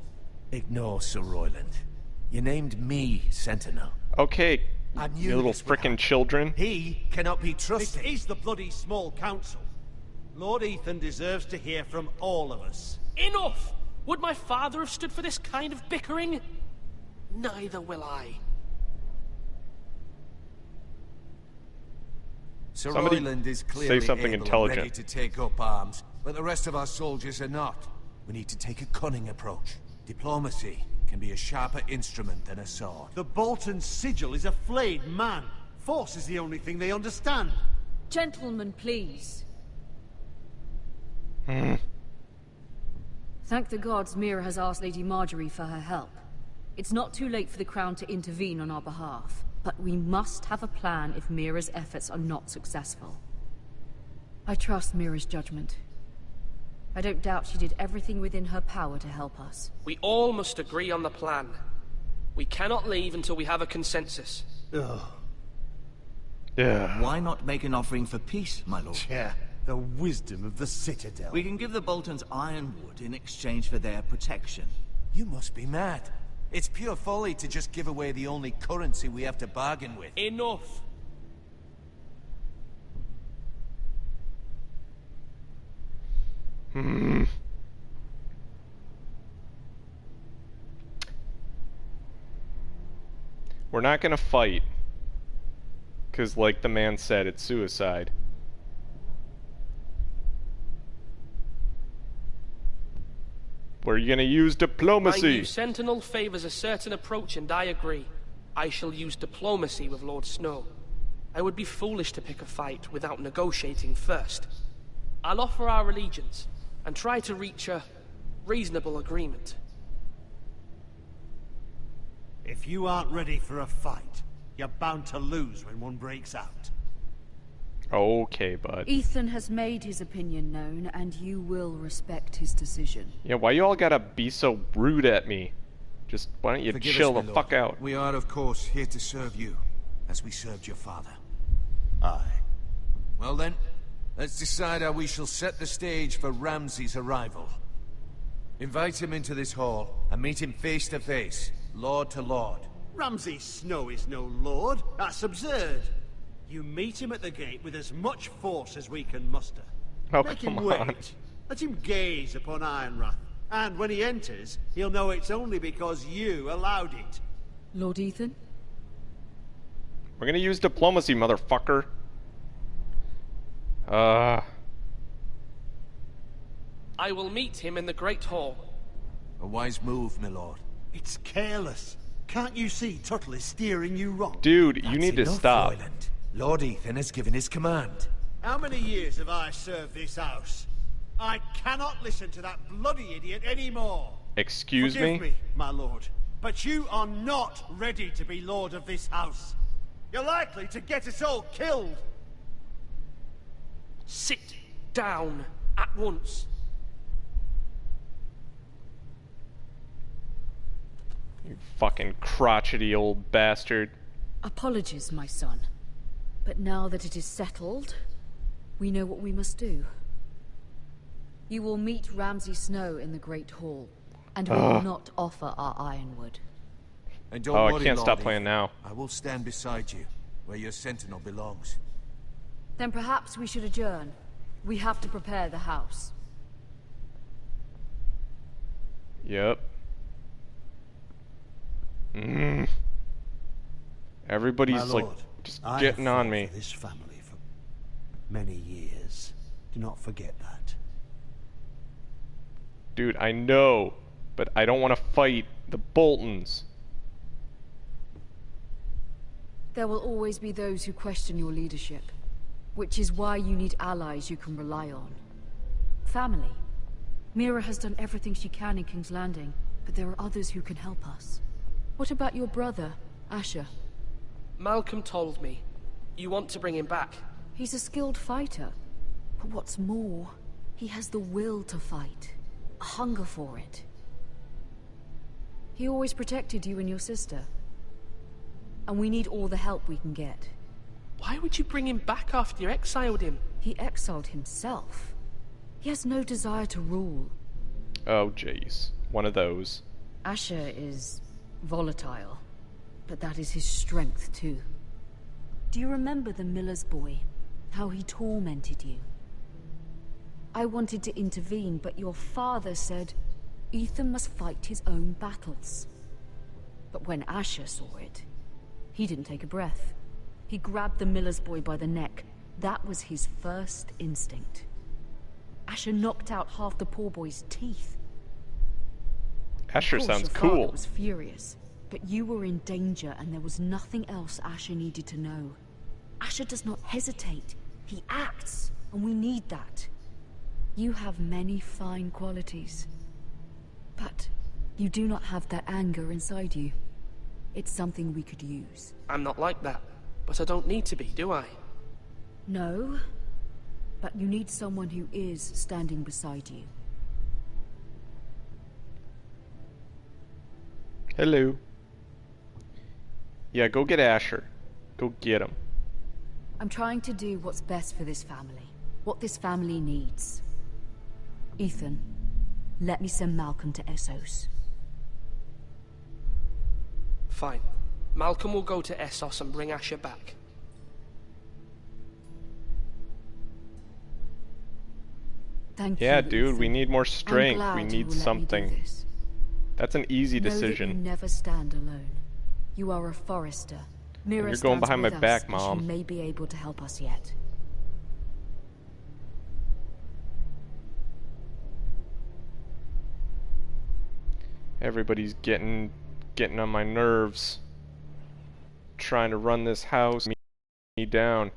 Ignore Sir Royland. You named me Sentinel. Okay, I knew you little this would frickin' happen. children. He cannot be trusted. This is the bloody small council. Lord Ethan deserves to hear from all of us. Enough! Would my father have stood for this kind of bickering? Neither will I. Sir Somebody Royland is say clearly something able and intelligent. ready to take up arms, but the rest of our soldiers are not. We need to take a cunning approach. Diplomacy can be a sharper instrument than a sword. The Bolton sigil is a flayed man. Force is the only thing they understand. Gentlemen, please. Thank the gods Mira has asked Lady Marjorie for her help. It's not too late for the Crown to intervene on our behalf, but we must have a plan if Mira's efforts are not successful. I trust Mira's judgment. I don't doubt she did everything within her power to help us. We all must agree on the plan. We cannot leave until we have a consensus. Ugh. Yeah. Why not make an offering for peace, my lord? Yeah, the wisdom of the Citadel. We can give the Boltons ironwood in exchange for their protection. You must be mad. It's pure folly to just give away the only currency we have to bargain with. Enough! We're not gonna fight. Because, like the man said, it's suicide. We're gonna use My diplomacy. new Sentinel favors a certain approach, and I agree. I shall use diplomacy with Lord Snow. I would be foolish to pick a fight without negotiating first. I'll offer our allegiance, and try to reach a reasonable agreement. If you aren't ready for a fight, you're bound to lose when one breaks out. Okay, bud. Ethan has made his opinion known, and you will respect his decision. Yeah, why you all gotta be so rude at me? Just, why don't you Forgive chill us, the my fuck lord. out? We are, of course, here to serve you, as we served your father. Aye. Well then, let's decide how we shall set the stage for Ramsay's arrival. Invite him into this hall, and meet him face to face, lord to lord. Ramsay Snow is no lord. That's absurd. You meet him at the gate with as much force as we can muster. Oh, Make him come wait. on. Let him gaze upon Ironrath. And when he enters, he'll know it's only because you allowed it. Lord Ethan? We're gonna use diplomacy, motherfucker. I will meet him in the Great Hall. A wise move, my lord. It's careless. Can't you see Tuttle is steering you wrong? Dude, you need to enough, stop. Royland. Lord Ethan has given his command. How many years have I served this house? I cannot listen to that bloody idiot anymore. Excuse Forgive me? me, my lord, but you are not ready to be lord of this house. You're likely to get us all killed. Sit down at once. You fucking crotchety old bastard. Apologies, my son. But now that it is settled, we know what we must do. You will meet Ramsay Snow in the Great Hall, and we will not offer our ironwood. And don't Oh, I worry, can't Lord stop Ethan. playing now. I will stand beside you, where your sentinel belongs. Then perhaps we should adjourn. We have to prepare the house. Yep. Everybody's My like lord, just I getting have on fought me. for this family for many years. Do not forget that. Dude, I know, but I don't want to fight the Boltons. There will always be those who question your leadership, which is why you need allies you can rely on. Family. Mira has done everything she can in King's Landing, but there are others who can help us. What about your brother, Asher? Malcolm told me. You want to bring him back? He's a skilled fighter. But what's more, he has the will to fight. A hunger for it. He always protected you and your sister. And we need all the help we can get. Why would you bring him back after you exiled him? He exiled himself. He has no desire to rule. Oh, jeez. One of those. Asher is volatile, but that is his strength too. Do you remember the miller's boy? How he tormented you? I wanted to intervene, but your father said Ethan must fight his own battles. But when Asher saw it, he didn't take a breath. He grabbed the miller's boy by the neck. That was his first instinct. Asher knocked out half the poor boy's teeth. Asher sounds your cool. father was furious, but you were in danger and there was nothing else Asher needed to know. Asher does not hesitate. He acts, and we need that. You have many fine qualities, but you do not have that anger inside you. It's something we could use. I'm not like that, but I don't need to be, do I? No, but you need someone who is standing beside you. Hello. Yeah, go get Asher. Go get him. I'm trying to do what's best for this family. What this family needs. Ethan, let me send Malcolm to Essos. Fine. Malcolm will go to Essos and bring Asher back. Thank yeah, you, dude, Ethan. we need more I'm strength. glad We you need will let me do something. this. That's an easy Know that decision. you never stand alone. You are a Forrester. Mira you're going stands behind my with us, back, and Mom. She may be able to help us yet. Everybody's getting on my nerves. Trying to run this house me down.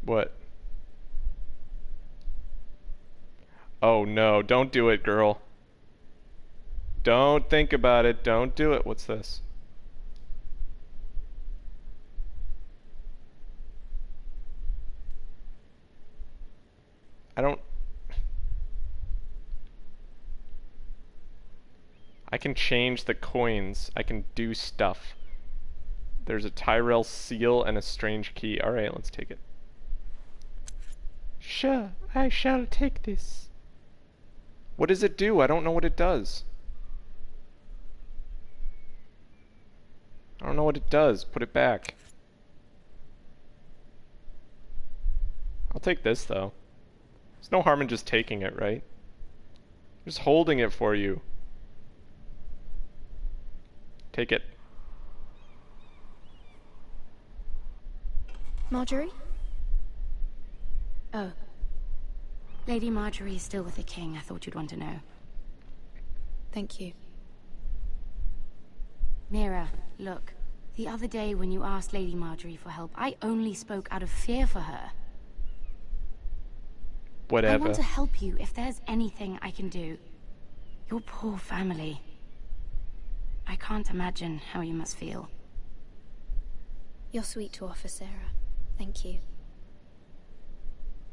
What? Oh no, don't do it, girl. Don't think about it. Don't do it. What's this? I can change the coins. I can do stuff. There's a Tyrell seal and a strange key. Alright, let's take it. Sure, I shall take this. What does it do? I don't know what it does. I don't know what it does. Put it back. I'll take this, though. There's no harm in just taking it, right? I'm just holding it for you. Take it. Marjorie? Oh. Lady Marjorie is still with the king. I thought you'd want to know. Thank you. Mira, look. The other day when you asked Lady Marjorie for help, I only spoke out of fear for her. Whatever. I want to help you if there's anything I can do. Your poor family. I can't imagine how you must feel. You're sweet to offer, Sarah. Thank you.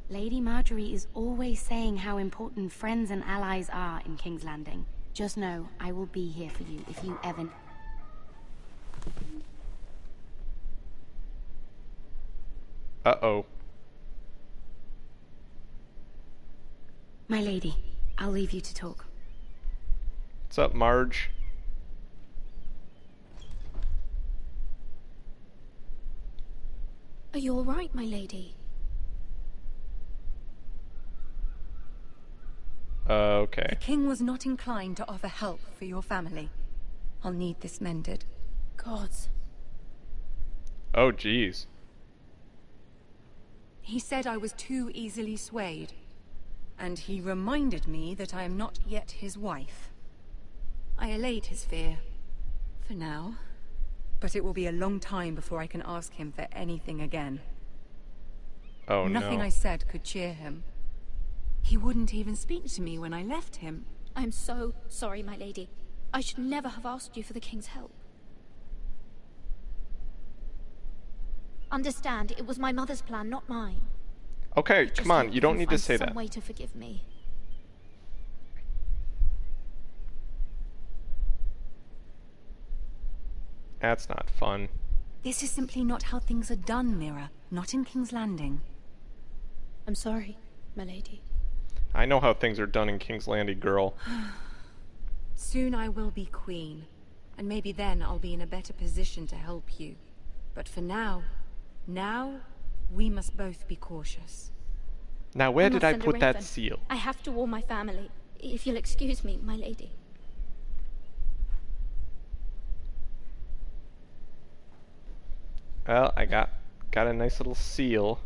Lady Marjorie is always saying how important friends and allies are in King's Landing. Just know, I will be here for you if you ever... Uh-oh. My lady, I'll leave you to talk. What's up, Marge? Are you all right, my lady? Okay. The king was not inclined to offer help for your family. I'll need this mended. Gods. Oh, jeez. He said I was too easily swayed. And he reminded me that I am not yet his wife. I allayed his fear. For now. But it will be a long time before I can ask him for anything again. Oh, no. Nothing I said could cheer him. He wouldn't even speak to me when I left him. I'm so sorry, my lady. I should never have asked you for the king's help. Understand, it was my mother's plan, not mine. Okay, come on, you don't need to say that. Some way to forgive me. That's not fun. This is simply not how things are done, Mira. Not in King's Landing. I'm sorry, my lady. I know how things are done in King's Landing, girl. Soon I will be queen, and maybe then I'll be in a better position to help you. But for now, we must both be cautious. Now where I did must I send a put that raven. seal? I have to warn my family. If you'll excuse me, my lady. Well, I got a nice little seal.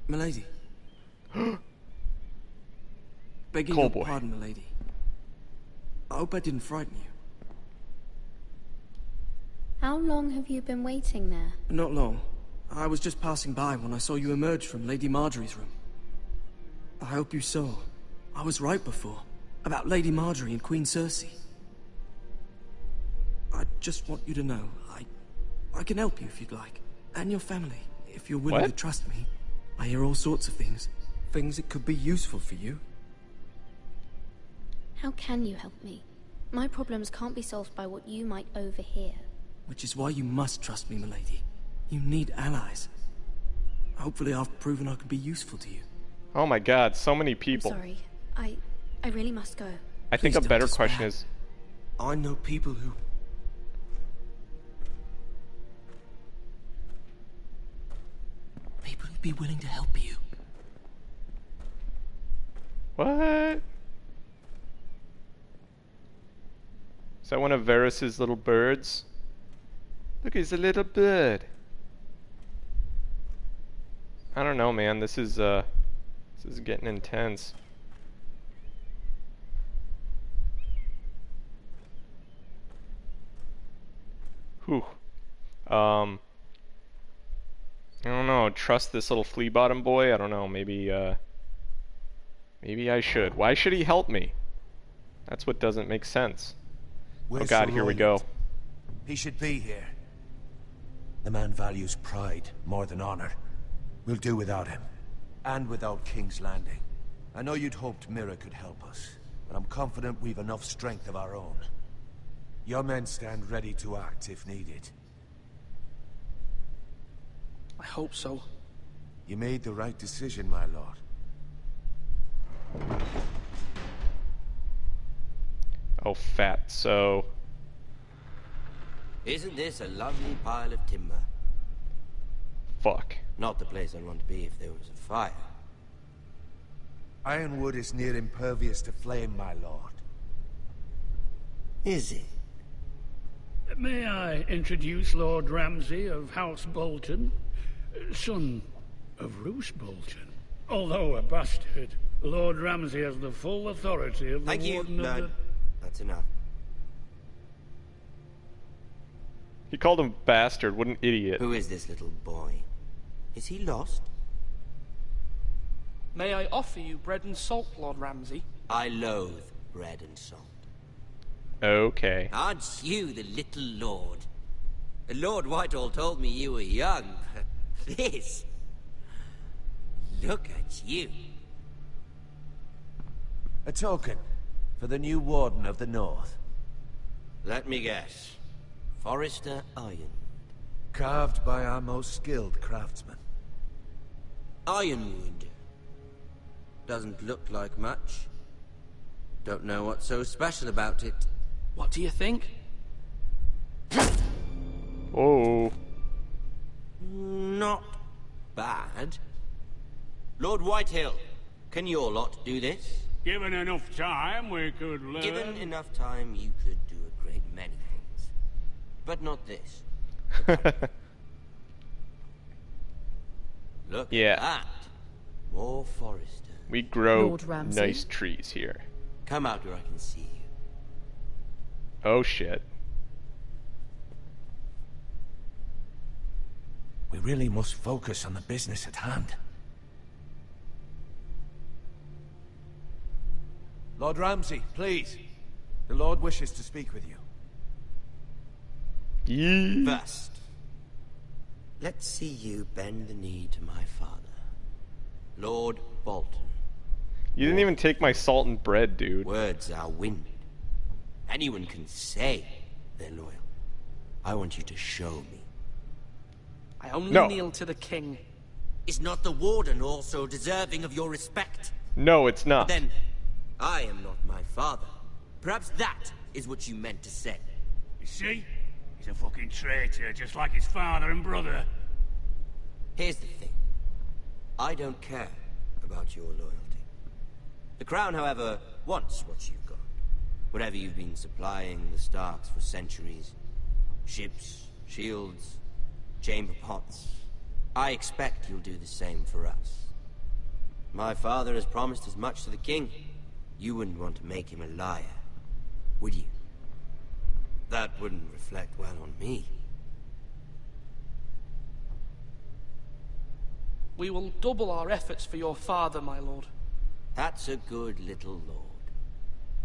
Milady. Begging Call your boy. pardon, milady. I hope I didn't frighten you. How long have you been waiting there? Not long. I was just passing by when I saw you emerge from Lady Marjorie's room. I hope you saw. I was right before. About Lady Marjorie and Queen Cersei. I just want you to know, I can help you if you'd like. And your family, if you're willing What? to trust me. I hear all sorts of things. Things that could be useful for you. How can you help me? My problems can't be solved by what you might overhear. Which is why you must trust me, milady. You need allies. Hopefully I've proven I can be useful to you. Oh my god, so many I'm people. sorry. I really must go. I think Please a don't better despair. question is, I know people who... People who'd be willing to help you. what? Is that one of Varys's little birds? Look, he's a little bird. I don't know, man. This is getting intense. Whew. I don't know. Trust this little flea bottom boy? I don't know. Maybe I should. Why should he help me? That's what doesn't make sense. Where's Oh god, Sir here we Roland? go. He should be here. The man values pride more than honor. We'll do without him. And without King's Landing. I know you'd hoped Mira could help us, but I'm confident we've enough strength of our own. Your men stand ready to act if needed. I hope so. You made the right decision, my lord. Oh, fat. So, Isn't this a lovely pile of timber? fuck. Not the place I'd want to be if there was a fire. Ironwood is near impervious to flame, my lord. Is it? May I introduce Lord Ramsay of House Bolton, son of Roose Bolton. Although a bastard, Lord Ramsay has the full authority of the Thank you, Warden of Lord. the... That's enough. He called him bastard. What an idiot. Who is this little boy? Is he lost? May I offer you bread and salt, Lord Ramsay? I loathe bread and salt. Okay. Aren't you the little lord? Lord Whitehall told me you were young, but this... Look at you. A token for the new Warden of the North. Let me guess. Forrester Iron. Carved by our most skilled craftsmen. Ironwood. Doesn't look like much. Don't know what's so special about it. What do you think? Whoa. Not bad. Lord Whitehill, can your lot do this? Given enough time, we could learn... Given enough time, you could do a great many things. But not this. Look Yeah. at that. More Forrester. We grow Lord Ramsay? nice trees here. Come out where I can see you. Oh shit. We really must focus on the business at hand. Lord Ramsay, please. The Lord wishes to speak with you. First, let's see you bend the knee to my father, Lord Bolton. You didn't even take my salt and bread, dude. Words are wind. Anyone can say they're loyal. I want you to show me. I only No. kneel to the king. Is not the warden also deserving of your respect? No, it's not. But then, I am not my father. Perhaps that is what you meant to say. You see? He's a fucking traitor, just like his father and brother. Here's the thing. I don't care about your loyalty. The Crown, however, wants what you've got. Whatever you've been supplying the Starks for centuries. Ships, shields, chamber pots. I expect you'll do the same for us. My father has promised as much to the king. You wouldn't want to make him a liar, would you? That wouldn't reflect well on me. We will double our efforts for your father, my lord. That's a good little lord.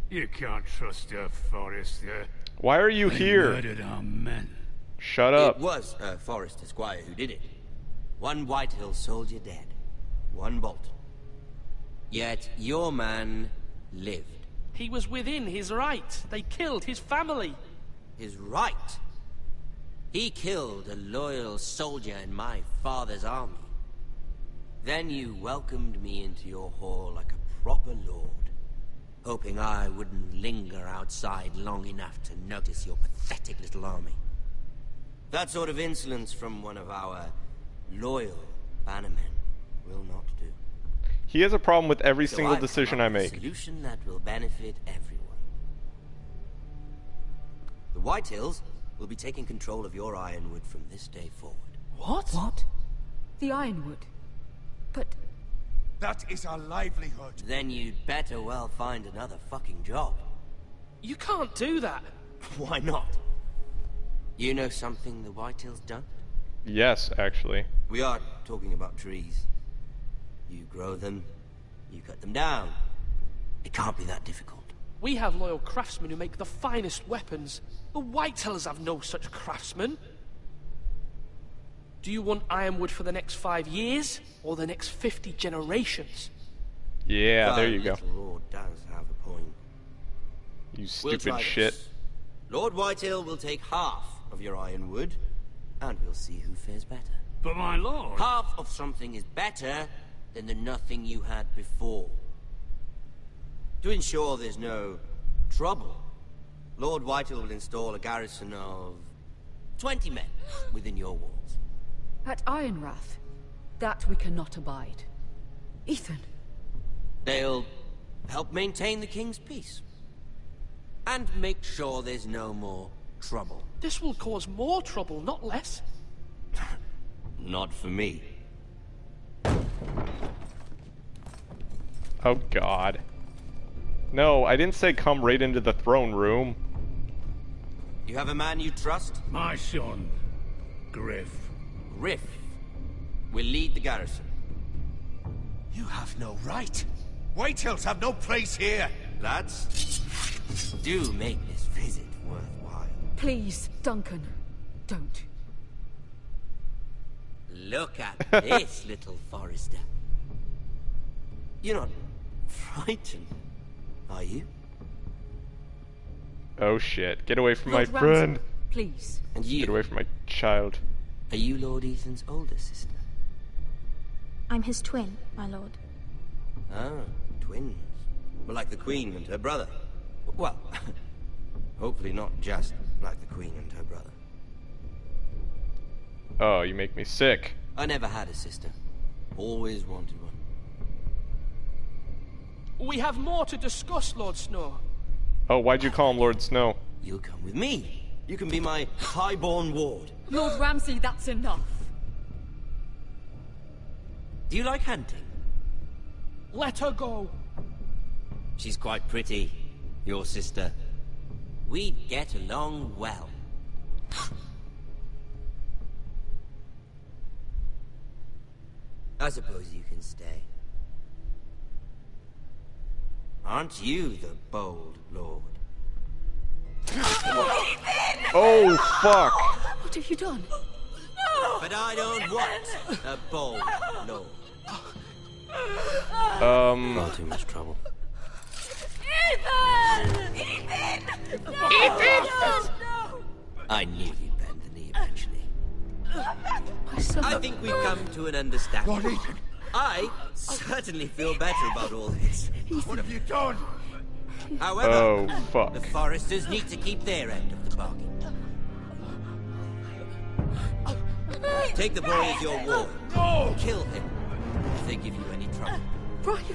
You can't trust her, Forrester. Why are you They here? murdered our men. Shut up. It was Forrester Squire who did it. One Whitehill soldier dead. One Bolton. Yet your man lived. He was within his right. They killed his family. His right? He killed a loyal soldier in my father's army. Then you welcomed me into your hall like a proper lord, hoping I wouldn't linger outside long enough to notice your pathetic little army. That sort of insolence from one of our loyal bannermen will not do. He has a problem with every So single I've decision come I up with make. a solution that will benefit everyone. The Whitehills will be taking control of your Ironwood from this day forward. What? What? The Ironwood? But... That is our livelihood. Then you'd better well find another fucking job. You can't do that. Why not? You know something the Whitehills don't? Yes, actually. We are talking about trees. You grow them, you cut them down. It can't be that difficult. We have loyal craftsmen who make the finest weapons. The Whitehills have no such craftsmen. Do you want Ironwood for the next 5 years, or the next 50 generations? Yeah, there you go. Little Lord does have a point. You We'll stupid try shit. this. Lord Whitehill will take half of your Ironwood, and we'll see who fares better. But my lord... Half of something is better than the nothing you had before. To ensure there's no trouble, Lord Whitehill will install a garrison of 20 men within your walls. At Ironrath? That we cannot abide. Ethan. They'll help maintain the king's peace. And make sure there's no more trouble. This will cause more trouble, not less. Not for me. Oh god. No, I didn't say come right into the throne room. You have a man you trust? My son, Griff. Griff will lead the garrison. You have no right. Whitehills have no place here. Lads, do make this visit worthwhile. Please, Duncan. Don't. Look at this, little Forrester. You're not frightened, are you? Oh shit. Get away from my Lord Ramsay, friend. please. And you? Get away from my child. Are you Lord Ethan's older sister? I'm his twin, my lord. Ah, twins. Well, like the Queen and her brother. Well, hopefully not just like the Queen and her brother. Oh, you make me sick. I never had a sister. Always wanted one. We have more to discuss, Lord Snow. Oh, why'd you call him Lord Snow? You'll come with me. You can be my highborn ward. Lord Ramsay, that's enough. Do you like hunting? Let her go. She's quite pretty, your sister. We'd get along well. I suppose you can stay. Aren't you the bold lord? Oh, fuck. What have you done? But I don't want a bold lord. Far too much trouble. Ethan! Ethan! No! Ethan! No! I knew you'd bend the knee eventually. I think we've come to an understanding. Lord Ethan! I certainly feel better about all this. What have you done? However, Oh, fuck. the Foresters need to keep their end of the bargain. Take the boy as your ward. No! Kill him if they give you any trouble. Brian!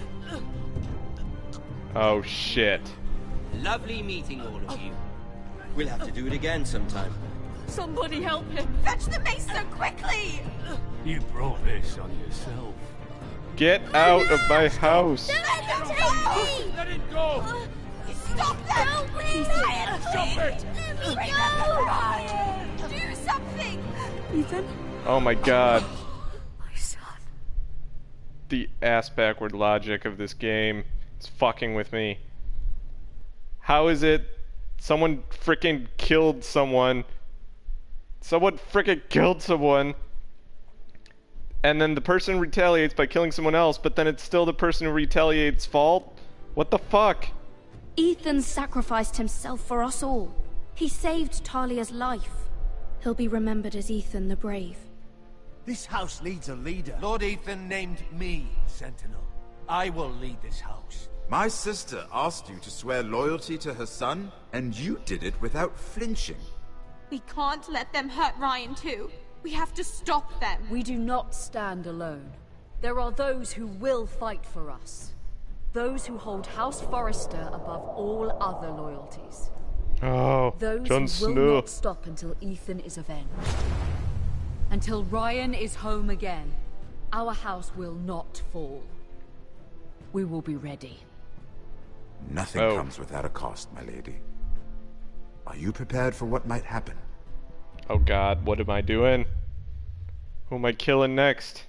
Oh, shit. Lovely meeting all of you. We'll have to do it again sometime. Somebody help him! Fetch the mace so quickly! You brought this on yourself. Get out of my house. Let him take me! Let it go! Stop them! Help me! Ryan, Stop it! Let me go! Ryan! Do something! Ethan? Oh my god. My son. The ass-backward logic of this game is fucking with me. How is it someone frickin' killed someone? Someone frickin' killed someone. And then the person retaliates by killing someone else, but then it's still the person who retaliates' fault? What the fuck? Ethan sacrificed himself for us all. He saved Talia's life. He'll be remembered as Ethan the Brave. This house needs a leader. Lord Ethan named me Sentinel. I will lead this house. My sister asked you to swear loyalty to her son, and you did it without flinching. We can't let them hurt Ryan too. We have to stop them. We do not stand alone. There are those who will fight for us. Those who hold House Forrester above all other loyalties. Oh, Those Jon who Snow. will not stop until Ethan is avenged. Until Ryan is home again, our house will not fall. We will be ready. Nothing comes without a cost, my lady. Are you prepared for what might happen? Oh god, what am I doing? Who am I killing next?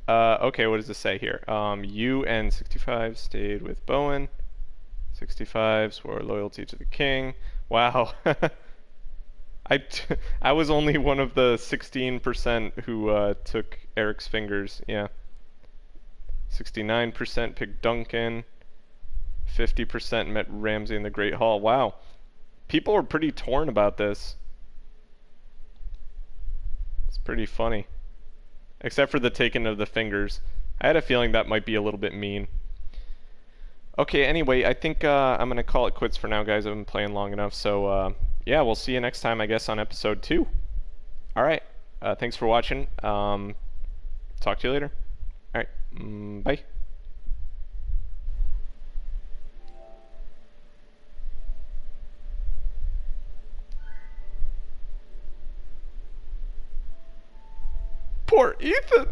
Okay, what does this say here? You and 65 stayed with Bowen. 65 swore loyalty to the king. Wow. I was only one of the 16% who took Eric's fingers, yeah. 69% picked Duncan. 50% met Ramsay in the Great Hall. Wow. People are pretty torn about this. It's pretty funny. Except for the taking of the fingers. I had a feeling that might be a little bit mean. Okay, anyway, I think I'm going to call it quits for now, guys. I've been playing long enough. So, yeah, we'll see you next time, I guess, on episode 2. Alright. Thanks for watching. Talk to you later. Alright. Bye. Poor Ethan!